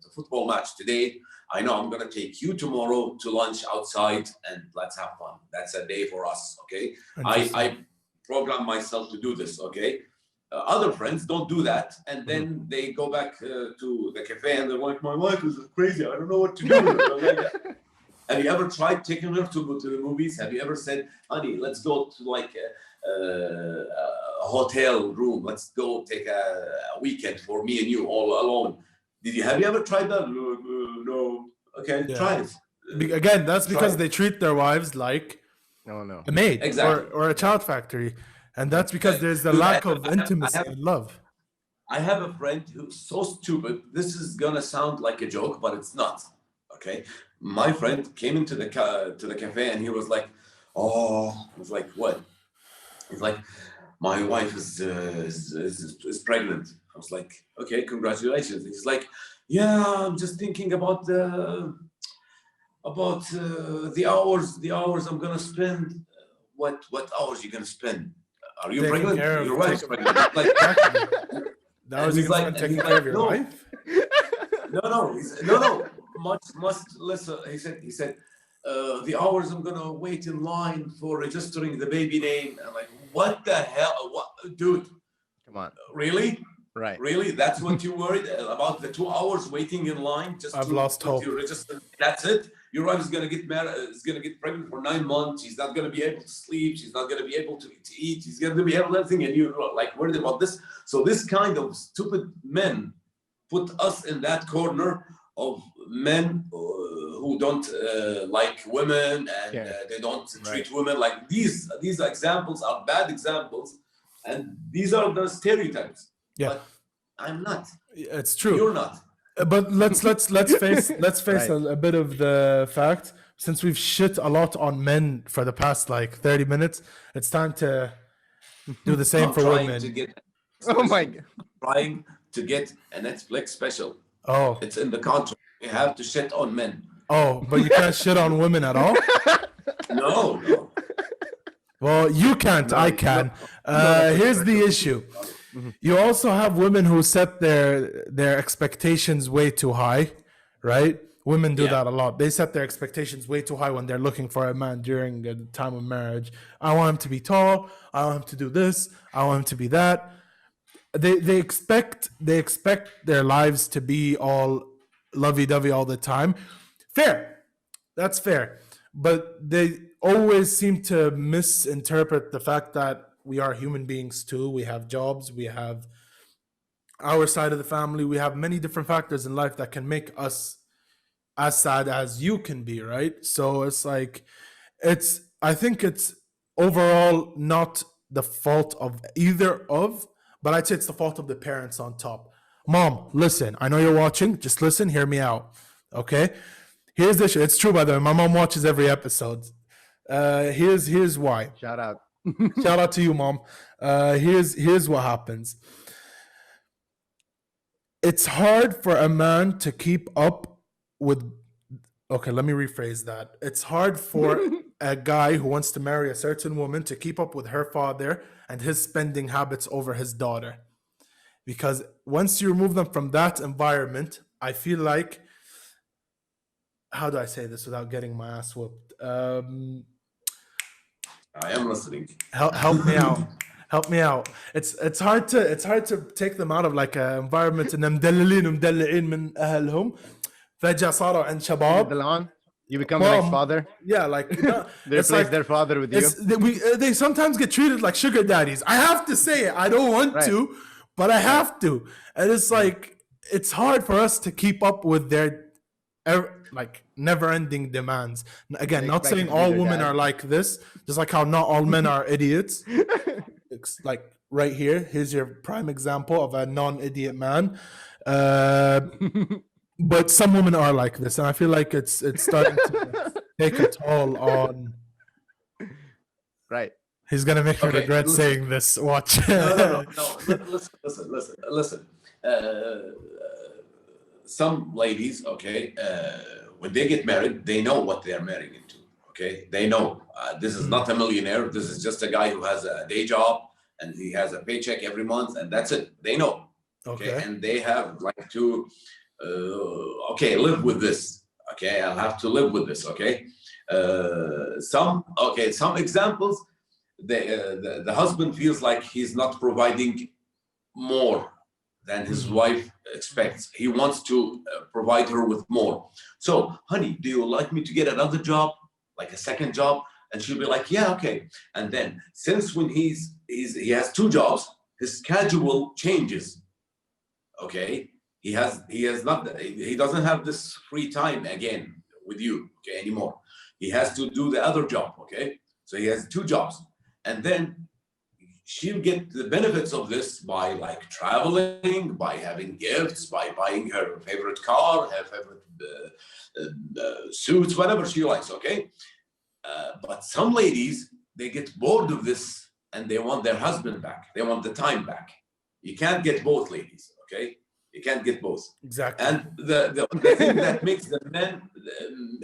the football match today, I know I'm gonna take you tomorrow to lunch outside and let's have fun. That's a day for us, okay. I program myself to do this, okay. Other friends don't do that, and then they go back to the cafe and they're like, my wife is crazy, I don't know what to do. Have you ever tried taking her to go to the movies? Have you ever said, honey, let's go to like a hotel room, let's go take a weekend for me and you all alone? Have you ever tried that? No. Okay, try it. Again, that's because they treat their wives like a maid, exactly, or a child factory. And that's because there's a lack of intimacy and love. I have a friend who's so stupid. This is gonna sound like a joke, but it's not. Okay, my friend came into the cafe and he was like, "Oh," I was like, "What?" He's like, "My wife is pregnant." I was like, "Okay, congratulations." He's like, "Yeah, I'm just thinking about the hours I'm gonna spend." What hours you gonna spend? Are you pregnant? Your wife's pregnant. Like, now is he taking care of your wife? No. Much less. He said, the hours I'm gonna wait in line for registering the baby name. I'm like, what the hell? What, dude? Come on. Really? Right. Really? That's what you worried about? The 2 hours waiting in line just I've lost hope. To register? That's it? Your wife is gonna get married. Is gonna get pregnant for 9 months. She's not gonna be able to sleep. She's not gonna be able to eat. She's gonna be able to everything, and you're like worried about this. So this kind of stupid men put us in that corner of men who don't like women and they don't treat women like these. These examples are bad examples, and these are the stereotypes. Yeah, but I'm not. It's true. You're not. But let's face a bit of the fact. Since we've shit a lot on men for the past like 30 minutes, it's time to do the same for women. Oh my God. Trying to get a Netflix special. Oh, it's in the contract. You have to shit on men. Oh, but you can't shit on women at all? No. Well, you can't. I can. Here's the issue. You also have women who set their expectations way too high, right? Women do that a lot. They set their expectations way too high when they're looking for a man during the time of marriage. I want him to be tall. I want him to do this. I want him to be that. They expect their lives to be all lovey-dovey all the time. Fair. That's fair. But they always seem to misinterpret the fact that we are human beings too. We have jobs. We have our side of the family. We have many different factors in life that can make us as sad as you can be, right? So it's like, I think it's overall not the fault of either of, but I'd say it's the fault of the parents on top. Mom, listen, I know you're watching. Just listen, hear me out, okay? Here's the issue. It's true, by the way. My mom watches every episode. Here's why. Shout out. Shout out to you, Mom. Here's what happens. It's hard for a man to keep up with Okay, let me rephrase that. It's hard for a guy who wants to marry a certain woman to keep up with her father and his spending habits over his daughter. Because once you remove them from that environment, I feel like, how do I say this without getting my ass whooped? I am listening. Help me out. Help me out. It's hard to take them out of like an environment and مدللين ومدلعين من أهلهم. فجأة صاروا عند شباب. You become the next father. Yeah, like they replace like, their father with you. They sometimes get treated like sugar daddies. I have to say it. I don't want to, but I have to. And it's like it's hard for us to keep up with their like never-ending demands. Again, not saying all women are like this, just like how not all men are idiots. It's like right here. Here's your prime example of a non-idiot man. But some women are like this, and I feel like it's starting to take a toll on. Right. He's gonna make me regret saying this. Watch. No. Listen. Some ladies, when they get married, they know what they are marrying into. Okay, they know this is not a millionaire. This is just a guy who has a day job and he has a paycheck every month, and that's it. They know. Okay, and they have like to. Live with this. Okay, I'll have to live with this. Okay, some examples. The husband feels like he's not providing more than his wife expects. He wants to provide her with more. So, honey, do you like me to get another job, like a second job? And she'll be like, yeah, okay. And then, since when he has two jobs, his schedule changes. Okay. He doesn't have this free time again with you, anymore. He has to do the other job, So he has two jobs. And then she'll get the benefits of this by like traveling, by having gifts, by buying her favorite car, her favorite suits, whatever she likes, But some ladies, they get bored of this and they want their husband back. They want the time back. You can't get both, ladies, You can't get both. Exactly. And the thing that makes the men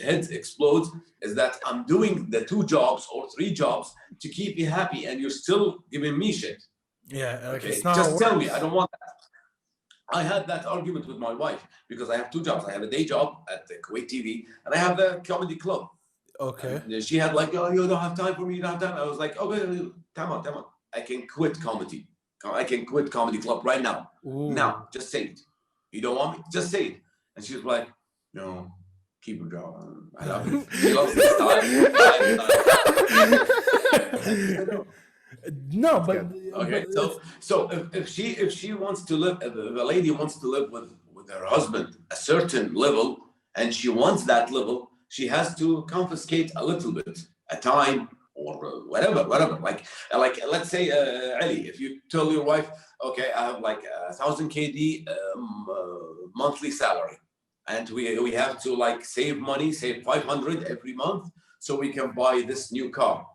heads explode is that I'm doing the two jobs or three jobs to keep you happy, and you're still giving me shit. Yeah. It's not just tell me. I don't want that. I had that argument with my wife because I have two jobs. I have a day job at the Kuwait TV, and I have the comedy club. Okay. And she had like, oh, you don't have time for me. You don't have time. I was like, okay, time on. I can quit comedy. I can quit comedy club right now. Ooh. Now, just say it. You don't want me? Just say it. And she was like, no, keep it job. I love it. She loves this style. No, but so if she wants to live, if the lady wants to live with her husband a certain level, and she wants that level, she has to confiscate a little bit, a time, or whatever. Like let's say, Ali, if you tell your wife, okay, I have like 1,000 KD monthly salary, and we have to like save money, save 500 every month, so we can buy this new car.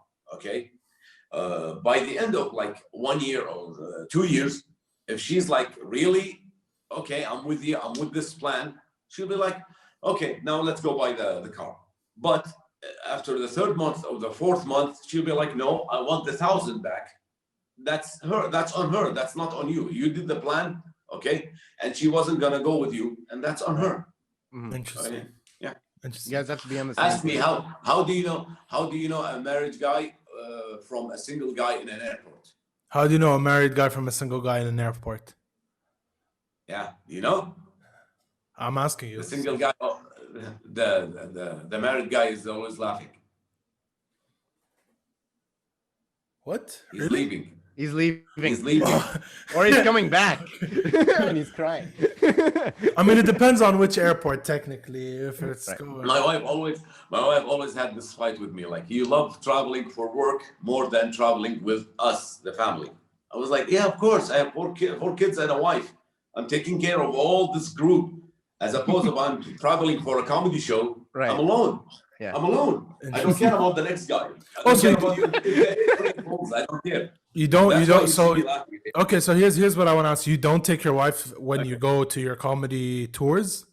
By the end of like 1 year or 2 years, if she's like really, okay, I'm with you, I'm with this plan, she'll be like, okay, now let's go buy the car. But after the third month or the fourth month, she'll be like, no, I want the 1,000 back. That's her. That's on her. That's not on you. You did the plan, and she wasn't gonna go with you, and that's on her. Interesting. Yeah. Interesting. You guys have to be on the same Ask me how do you know a married guy from a single guy in an airport? How do you know a married guy from a single guy in an airport? Yeah, you know. I'm asking you. The single guy. The married guy is always laughing. What? He's Really? leaving. He's leaving. He's leaving. Or he's coming back. And he's crying. I mean, it depends on which airport, technically. If it's going. My wife always had this fight with me. Like, you love traveling for work more than traveling with us, the family. I was like, yeah, of course. I have four kids and a wife. I'm taking care of all this group. As opposed to I'm traveling for a comedy show, right. I'm alone. Yeah. I'm alone. I don't care about the next guy. I don't care. You don't. So okay. So here's what I want to ask. You don't take your wife when you go to your comedy tours?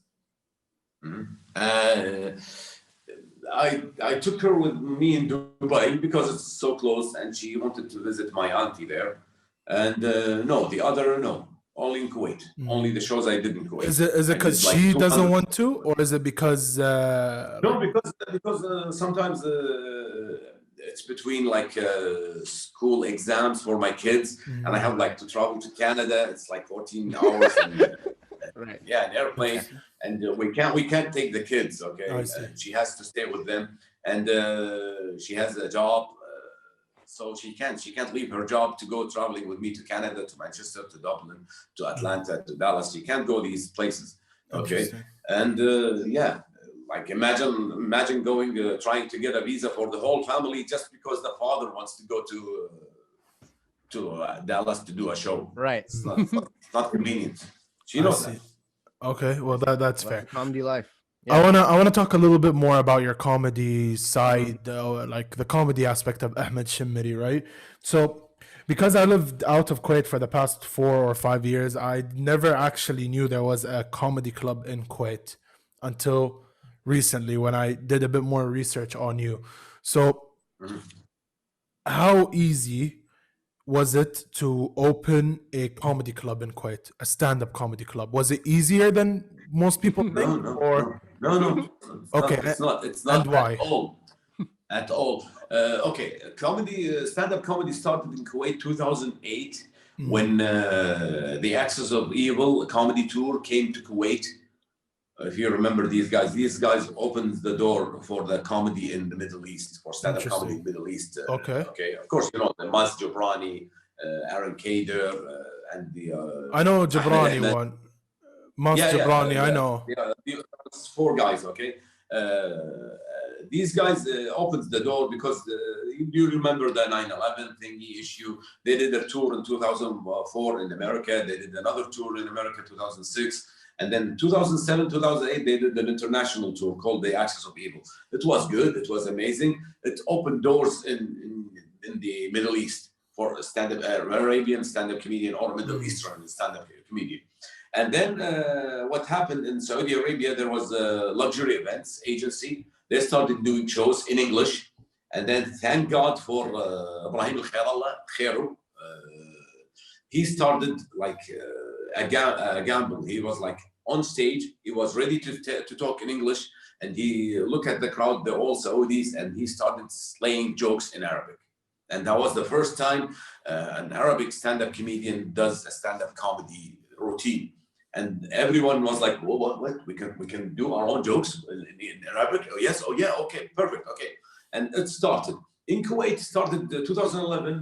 I took her with me in Dubai because it's so close, and she wanted to visit my auntie there. And no, the other no, only in Kuwait. Only the shows I did in Kuwait. Is it because like she 200 doesn't want to, or is it because No, because sometimes it's between like school exams for my kids, and I have like to travel to Canada. It's like 14 hours. And, Right. yeah, an airplane, and we can't take the kids. Okay, I see. she has to stay with them, and she has a job, so she can't leave her job to go traveling with me to Canada, to Manchester, to Dublin, to Atlanta, to Dallas. She can't go these places. Okay, and yeah, like imagine going trying to get a visa for the whole family just because the father wants to go to Dallas to do a show. Right. It's not convenient. She knows that. Okay, well that's fair. Comedy life. Yeah. I wanna talk a little bit more about your comedy side, like the comedy aspect of Ahmad Alshammari, right? So because I lived out of Kuwait for the past 4 or 5 years, I never actually knew there was a comedy club in Kuwait until recently when I did a bit more research on you. So how easy was it to open a comedy club in Kuwait, a stand-up comedy club? Was it easier than most people think? No. Okay, It's not and why? At all. Okay, stand-up comedy started in Kuwait 2008 when the Axis of Evil comedy tour came to Kuwait. If you remember these guys opened the door for the comedy in the Middle East, for stand-up comedy in the Middle East. Okay. Of course, you know, the Mas Jobrani, Aaron Kader, and the... I know Jobrani one. Mas Jobrani, I know. Yeah, these 4 guys, okay? These guys opened the door because you remember the 9/11 thingy issue. They did a tour in 2004 in America. They did another tour in America 2006. And then 2007, 2008, they did an international tour called The Axis of Evil. It was good. It was amazing. It opened doors in the Middle East for a stand-up Arabian stand-up comedian or Middle Eastern stand-up comedian. And then what happened in Saudi Arabia, there was a luxury events agency. They started doing shows in English. And then thank God for Ibrahim Khairu. He started like a gamble. He was like on stage. He was ready to talk in English. And he looked at the crowd, they're all Saudis, and he started slaying jokes in Arabic. And that was the first time an Arabic stand-up comedian does a stand-up comedy routine. And everyone was like, "Whoa, what? We can do our own jokes in Arabic? Oh yes, oh yeah, okay, perfect, okay." And it started. In Kuwait, started 2011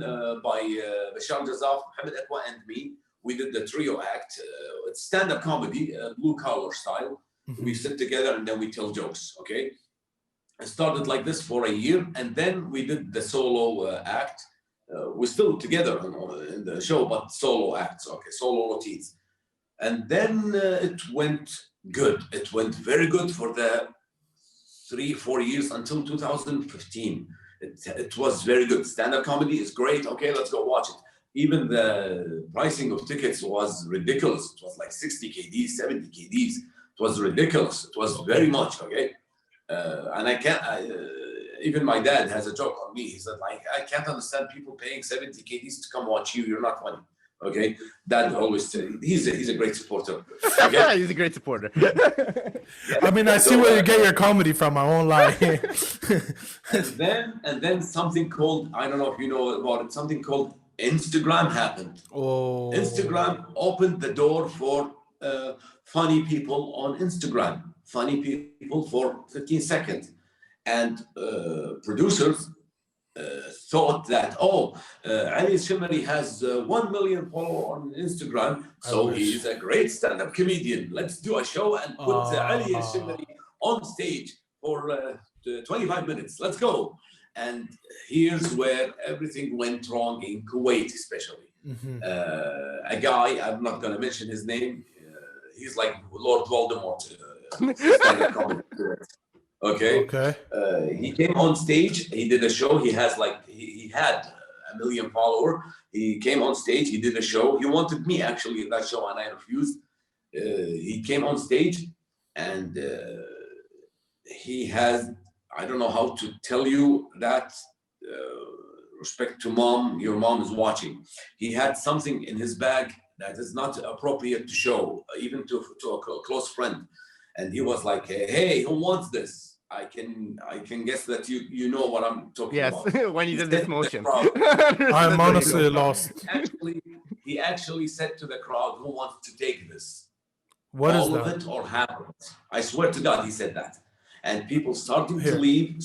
by Bashar Jazaf, Mohammed Akwa, and me. We did the trio act. It's stand-up comedy, blue-collar style. We sit together and then we tell jokes, okay? It started like this for a year, and then we did the solo act. We're still together in the show, but solo acts, okay, solo routines. And then it went good. It went very good for the 3-4 years until 2015. It was very good. Stand-up comedy is great. Okay, let's go watch it. Even the pricing of tickets was ridiculous. It was like 60 KDs, 70 KDs. It was ridiculous. It was very much, okay? And I can't, even my dad has a joke on me. He said, like, I can't understand people paying 70 KDs to come watch you. You're not funny. Okay, Dad always said he's a great supporter. Okay? He's a great supporter. I mean, I see where you get your comedy from. I won't lie. and then something called, I don't know if you know about it, something called Instagram happened. Oh. Instagram opened the door for funny people on Instagram. Funny people for 15 seconds, and producers thought that, Ali Alshammari has 1 million followers on Instagram, so he's a great stand-up comedian. Let's do a show and put Ali Alshammari on stage for 25 minutes. Let's go. And here's where everything went wrong in Kuwait, especially. A guy, I'm not going to mention his name, he's like Lord Voldemort. Stand-up comedy. Okay. He came on stage. He did a show. He had 1 million followers. He came on stage. He did a show. He wanted me actually in that show, and I refused. He came on stage. and he has, I don't know how to tell you that, respect to mom, your mom is watching. He had something in his bag that is not appropriate to show, even to a close friend. And he was like, hey, who wants this? I can guess that you know what I'm talking about. Yes, when you did this motion. I'm honestly lost. He actually said to the crowd, who wants to take this? What is All of that? it or half of it. I swear to God, he said that. And people started Here, to leave,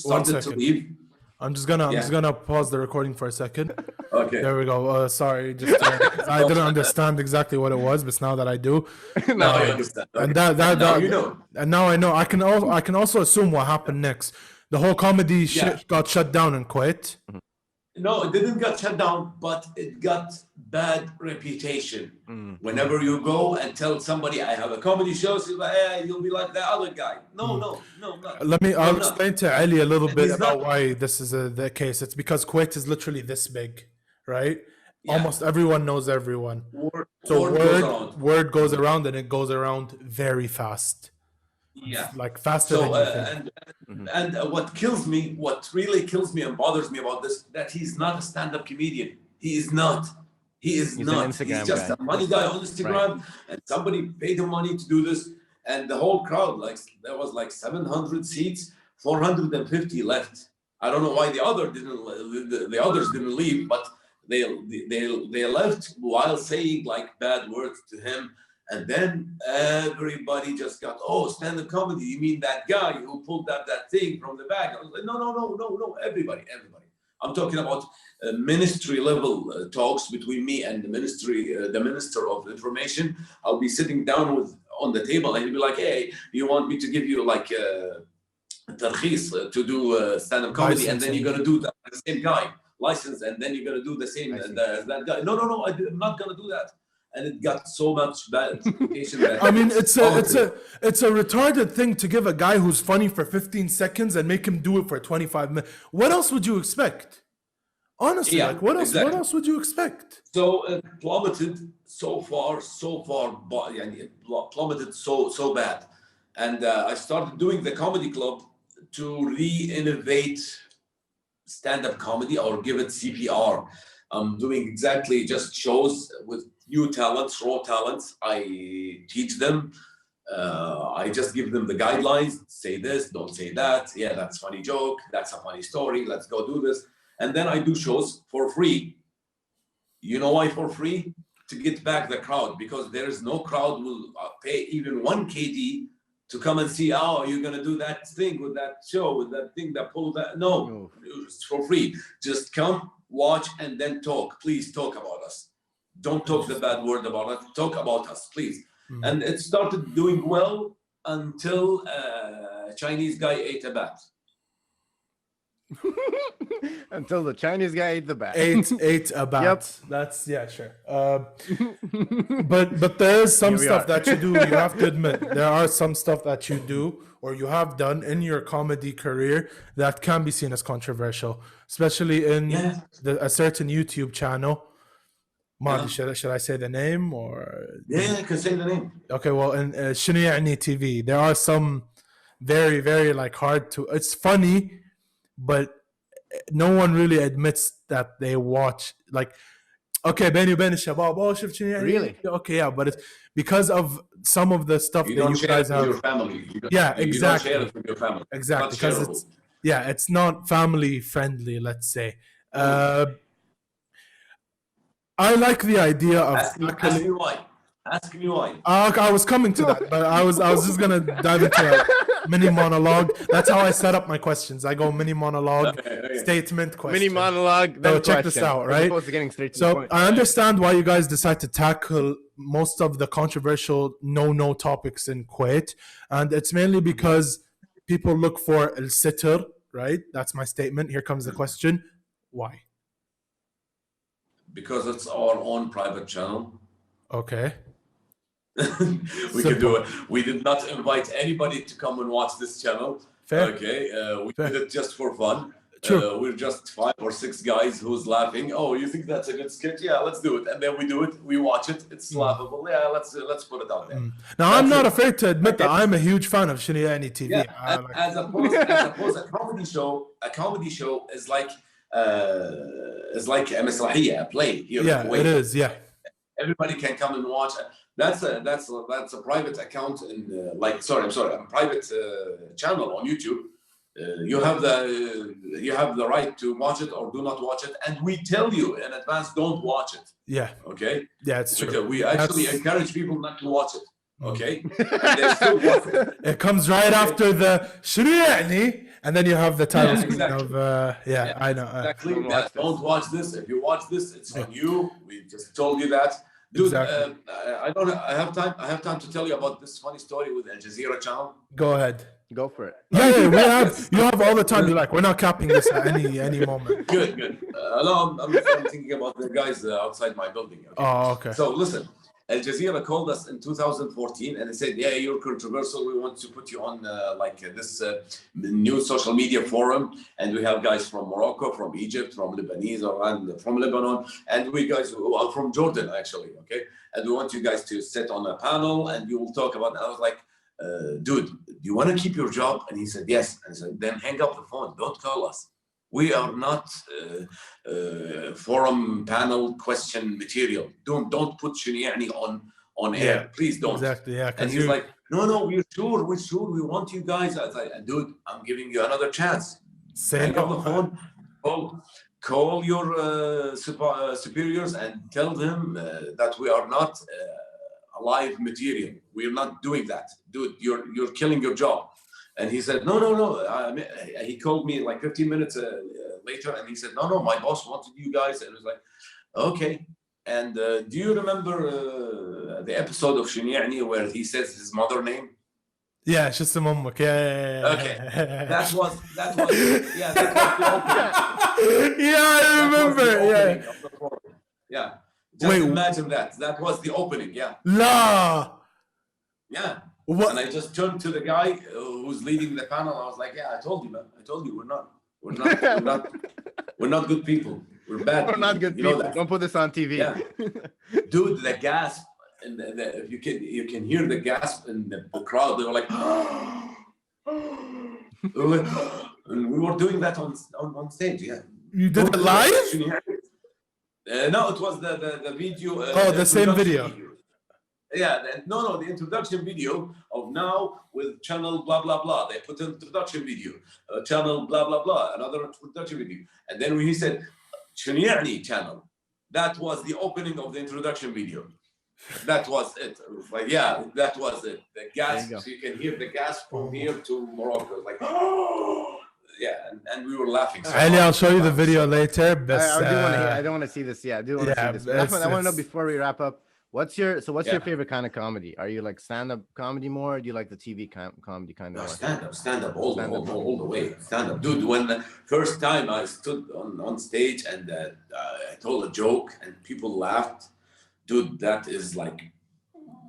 I'm just gonna pause the recording for a second. Okay. There we go. Sorry, just I didn't understand exactly what it was, but now that I do, Now I understand. Okay. and that now you know. and now I know. I can also assume what happened next. The whole comedy shit got shut down in Kuwait. No, it didn't get shut down, but it got bad reputation. Whenever you go and tell somebody I have a comedy show, so you'll be like the other guy. No. I'll explain to Ali a little bit about why this is the case. It's because Kuwait is literally this big, right? Yeah. Almost everyone knows everyone. Word goes around, and it goes around very fast. Yeah, like faster than you think. And what really kills me and bothers me about this, that he's not a stand-up comedian. He's not. He's just a money guy on Instagram, and somebody paid him money to do this. And the whole crowd, like there was like 700 seats, 450 left. I don't know why the others didn't leave, but they left while saying like bad words to him. And then everybody just got, stand-up comedy. You mean that guy who pulled up that thing from the bag? I was like, no, everybody. I'm talking about ministry level talks between me and the minister of information. I'll be sitting down on the table, and he'll be like, hey, you want me to give you like tarkhis to do stand-up comedy, and then you're gonna do the same guy license, and then you're gonna do the same as that guy. No, I'm not gonna do that. And it got so much bad. I mean, it's a retarded thing to give a guy who's funny for 15 seconds and make him do it for 25 minutes. What else would you expect? Honestly, what else would you expect? So it plummeted so far, but it plummeted so bad. And I started doing the comedy club to re-innovate stand-up comedy, or give it CPR. I'm doing exactly just shows with new talents, raw talents. I teach them. I just give them the guidelines. Say this, don't say that. Yeah, that's a funny joke. That's a funny story. Let's go do this. And then I do shows for free. You know why for free? To get back the crowd, because there is no crowd will pay even 1 KD to come and see, you're going to do that thing with that show, with that thing that pulled that. No, it's for free. Just come, watch, and then talk. Please talk about us. Don't talk the bad word about us. Talk about us, please. And it started doing well until a Chinese guy ate a bat. Until the Chinese guy ate the bat. Ate a bat. Yep. That's sure. But there is some stuff that you do. You have to admit there are some stuff that you do or you have done in your comedy career that can be seen as controversial, especially in a certain YouTube channel. Marty, should I say the name or? Yeah, I can say the name. Okay, well, in شنو يعني TV, there are some very, very like hard to. It's funny, but no one really admits that they watch. Like, okay, بيني وبين الشباب, شفت شنو يعني? Really? Okay, yeah, but it's because of some of the stuff you that you guys have. Your family. Exactly. You don't share it with your family. Exactly, because it's not family friendly. Let's say. I like the idea of ask me why. I was coming to that, but I was just gonna dive into a mini monologue. That's how I set up my questions. I go mini monologue, statement, question. Mini monologue. So check this out, right? So I understand why you guys decide to tackle most of the controversial no topics in Kuwait, and it's mainly because people look for al-sitr, right? That's my statement. Here comes the question: why? Because it's our own private channel. Okay. We can do it. We did not invite anybody to come and watch this channel. Fair. Okay. We did it just for fun. True. We're just 5 or 6 guys who's laughing. Oh, you think that's a good skit? Yeah, let's do it. And then we do it. We watch it. It's laughable. Yeah, let's put it out there. Now, I'm not That's it. afraid to admit that I'm a huge fan of Shini Yani TV. Yeah, I like- as opposed a comedy show is like a مسرحية, a play here in yeah, Kuwait. it is. Yeah. Everybody can come and watch. That's a private account in a private channel on YouTube. You have the right to watch it or do not watch it, and we tell you in advance, don't watch it. Yeah. Okay. Yeah, it's true. Because we actually That's- encourage people not to watch it. Okay. And they still watch it. It comes right after the شنو يعني, and then you have the title Yeah, screen exactly. of I know. Exactly. Don't watch this. Don't watch this. If you watch this, it's on you. We just told you that. Dude, Exactly. I have time to tell you about this funny story with Al Jazeera channel. Go ahead. Go for it. Yeah, you have all the time. You're like, we're not capping this at any moment. Good. No, I'm thinking about the guys outside my building. Okay? Oh, okay. So listen, Al Jazeera called us in 2014 and they said, yeah, you're controversial. We want to put you on this new social media forum. And we have guys from Morocco, from Egypt, from Lebanese, and from Lebanon. And we guys who are from Jordan, actually. Okay. And we want you guys to sit on a panel and you will talk about, and I was like, dude, do you want to keep your job? And he said, yes. And I said, then hang up the phone. Don't call us. We are not forum panel question material. Don't put Shuniani on air. Please don't. Exactly. Yeah. And he's like, no, we're sure. We want you guys. I was like, dude, I'm giving you another chance. Hang up the phone. Call your superiors and tell them that we are not live material. We're not doing that, dude. You're killing your job. And he said, no. He called me like 15 minutes later, and he said, no, my boss wanted you guys. And I was like, okay. And do you remember the episode of Shuniani where he says his mother name? Yeah, just a moment. Yeah. Okay. That was the opening. Yeah, I remember. Yeah. Just Wait, imagine that. That was the opening. Yeah. La. Yeah. What? And I just turned to the guy who's leading the panel. I was like, yeah, I told you, man. I told you we're not good people. We're bad. We're not good You know people. that. Don't put this on TV. Yeah. Dude, the gasp and you can hear the gasp in the crowd. They were like, and we were doing that on stage. Yeah. You did it live? No, it was the video. The same video. Yeah, the introduction video of now with channel blah blah blah. They put introduction video, channel blah blah blah, another introduction video, and then when he said Shuniani channel, that was the opening of the introduction video. That was it. It was like, yeah, that was it. The gasp, so you can hear the gasp from here to Morocco. It's like, yeah, and we were laughing. So Ali, I'll show you the video later. But I don't want to see this. Yeah, I do want to see this. Ahmed, I want to know before we wrap up. What's your favorite kind of comedy? Are you like stand-up comedy more, or do you like the TV comedy kind of? No, stand-up all the way. Stand-up, dude. When the first time I stood on stage and I told a joke and people laughed, dude, that is like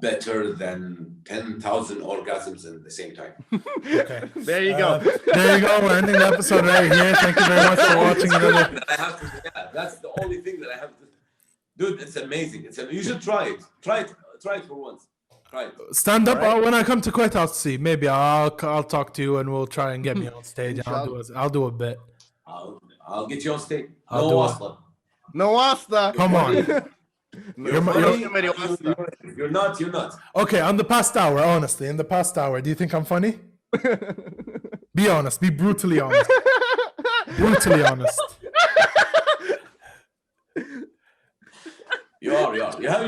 better than 10,000 orgasms at the same time. Okay. There you go. There you go. We're ending the episode right here. Thank you very much for watching. That's the only thing that I have to. Dude, it's amazing. You should try it. Try it for once. Try it. Stand up. Right. When I come to Kuwait, I'll see. Maybe I'll talk to you and we'll try and get me on stage. I'll do a bit. I'll get you on stage. No wasta. Come on. You're not. Okay, on the past hour, honestly, in the past hour, do you think I'm funny? Be honest. Be brutally honest. Brutally honest. You are. You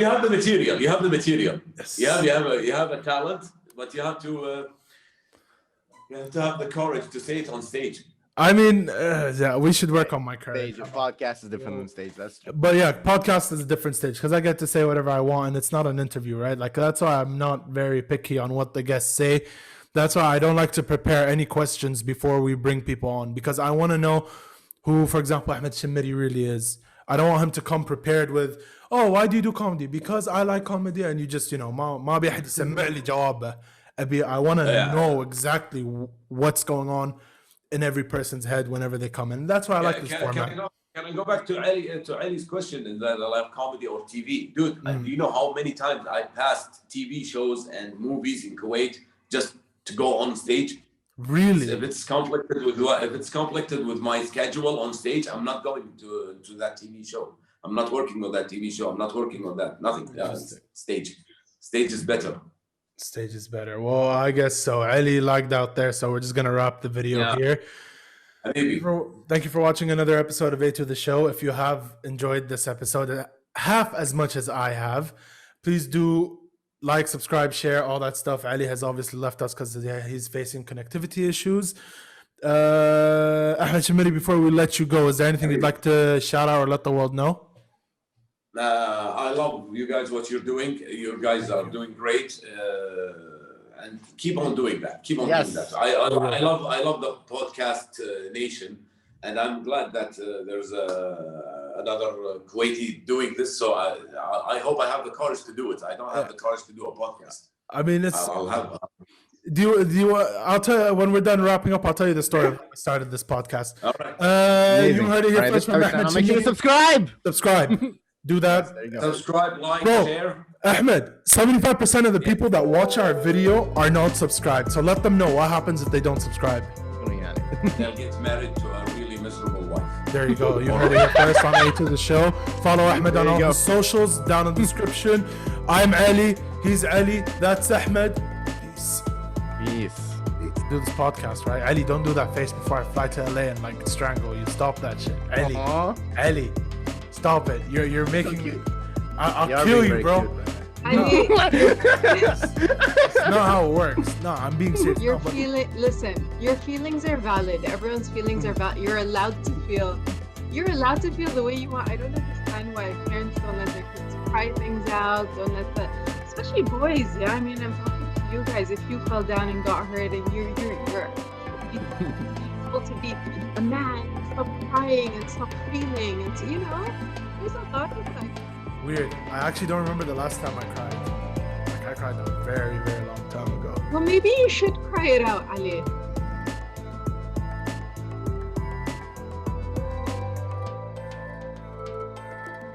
have the material. Yes. You have a talent, but you have to have the courage to say it on stage. I mean, yeah, we should work on my courage. Stage. Podcast is different than stage. That's true. But yeah, podcast is a different stage because I get to say whatever I want, and it's not an interview, right? Like that's why I'm not very picky on what the guests say. That's why I don't like to prepare any questions before we bring people on, because I want to know who, for example, Ahmad Alshammari really is. I don't want him to come prepared with, oh, why do you do comedy? Because I like comedy, and you just, ما بيحد يسمع لي جوابه. I want to know exactly what's going on in every person's head whenever they come in. That's why I like this format. Can I go back to Ali's question? Is that I love comedy or TV? Dude, do you know how many times I passed TV shows and movies in Kuwait just to go on stage? Really? If it's conflicted with my schedule on stage, I'm not going to that TV show. I'm not working on that TV show. I'm not working on that. Nothing. Stage is better. Stage is better. Well, I guess so. Ali lagged out there, so we're just gonna wrap the video here. Thank you for watching another episode of A to the Show. If you have enjoyed this episode half as much as I have, please do like, subscribe, share, all that stuff. Ali has obviously left us because he's facing connectivity issues. Ahmad Alshammari, before we let you go, is there anything you'd like to shout out or let the world know? I love you guys, what you're doing. You guys are doing great. And keep on doing that. Keep on doing that. I love the podcast nation, and I'm glad that there's another Kuwaiti doing this. So I hope I have the courage to do it. I don't have the courage to do a podcast. I mean, it's. I'll have. Do you? I'll tell you when we're done wrapping up. I'll tell you the story of how I started this podcast. All right. You heard it here first from Ahmad. Make sure you subscribe. Do that. Subscribe, like, share. Ahmed, 75% of the people that watch our video are not subscribed. So let them know what happens if they don't subscribe. They'll get married to a really miserable wife. There you go. You heard it here first on A to the Show. Follow Ahmed on all his socials down in the description. I'm Ali. He's Ali. That's Ahmed. Peace. Do this podcast, right? Ali, don't do that face before I fly to LA and like strangle you. Stop that shit. Ali. Stop it. You're making me. I'll kill you, bro. That's not how it works. No, I'm being serious. Listen, your feelings are valid. Everyone's feelings are valid. You're allowed to feel. You're allowed to feel the way you want. I don't understand why parents don't let their kids cry things out. Don't let especially boys. Yeah, I mean, I'm talking to you guys. If you fell down and got hurt, and you're able to be a man, stop crying and stop feeling, and there's a lot of that. Weird. I actually don't remember the last time I cried. Like I cried a very, very long time ago. Well, maybe you should cry it out, Ali.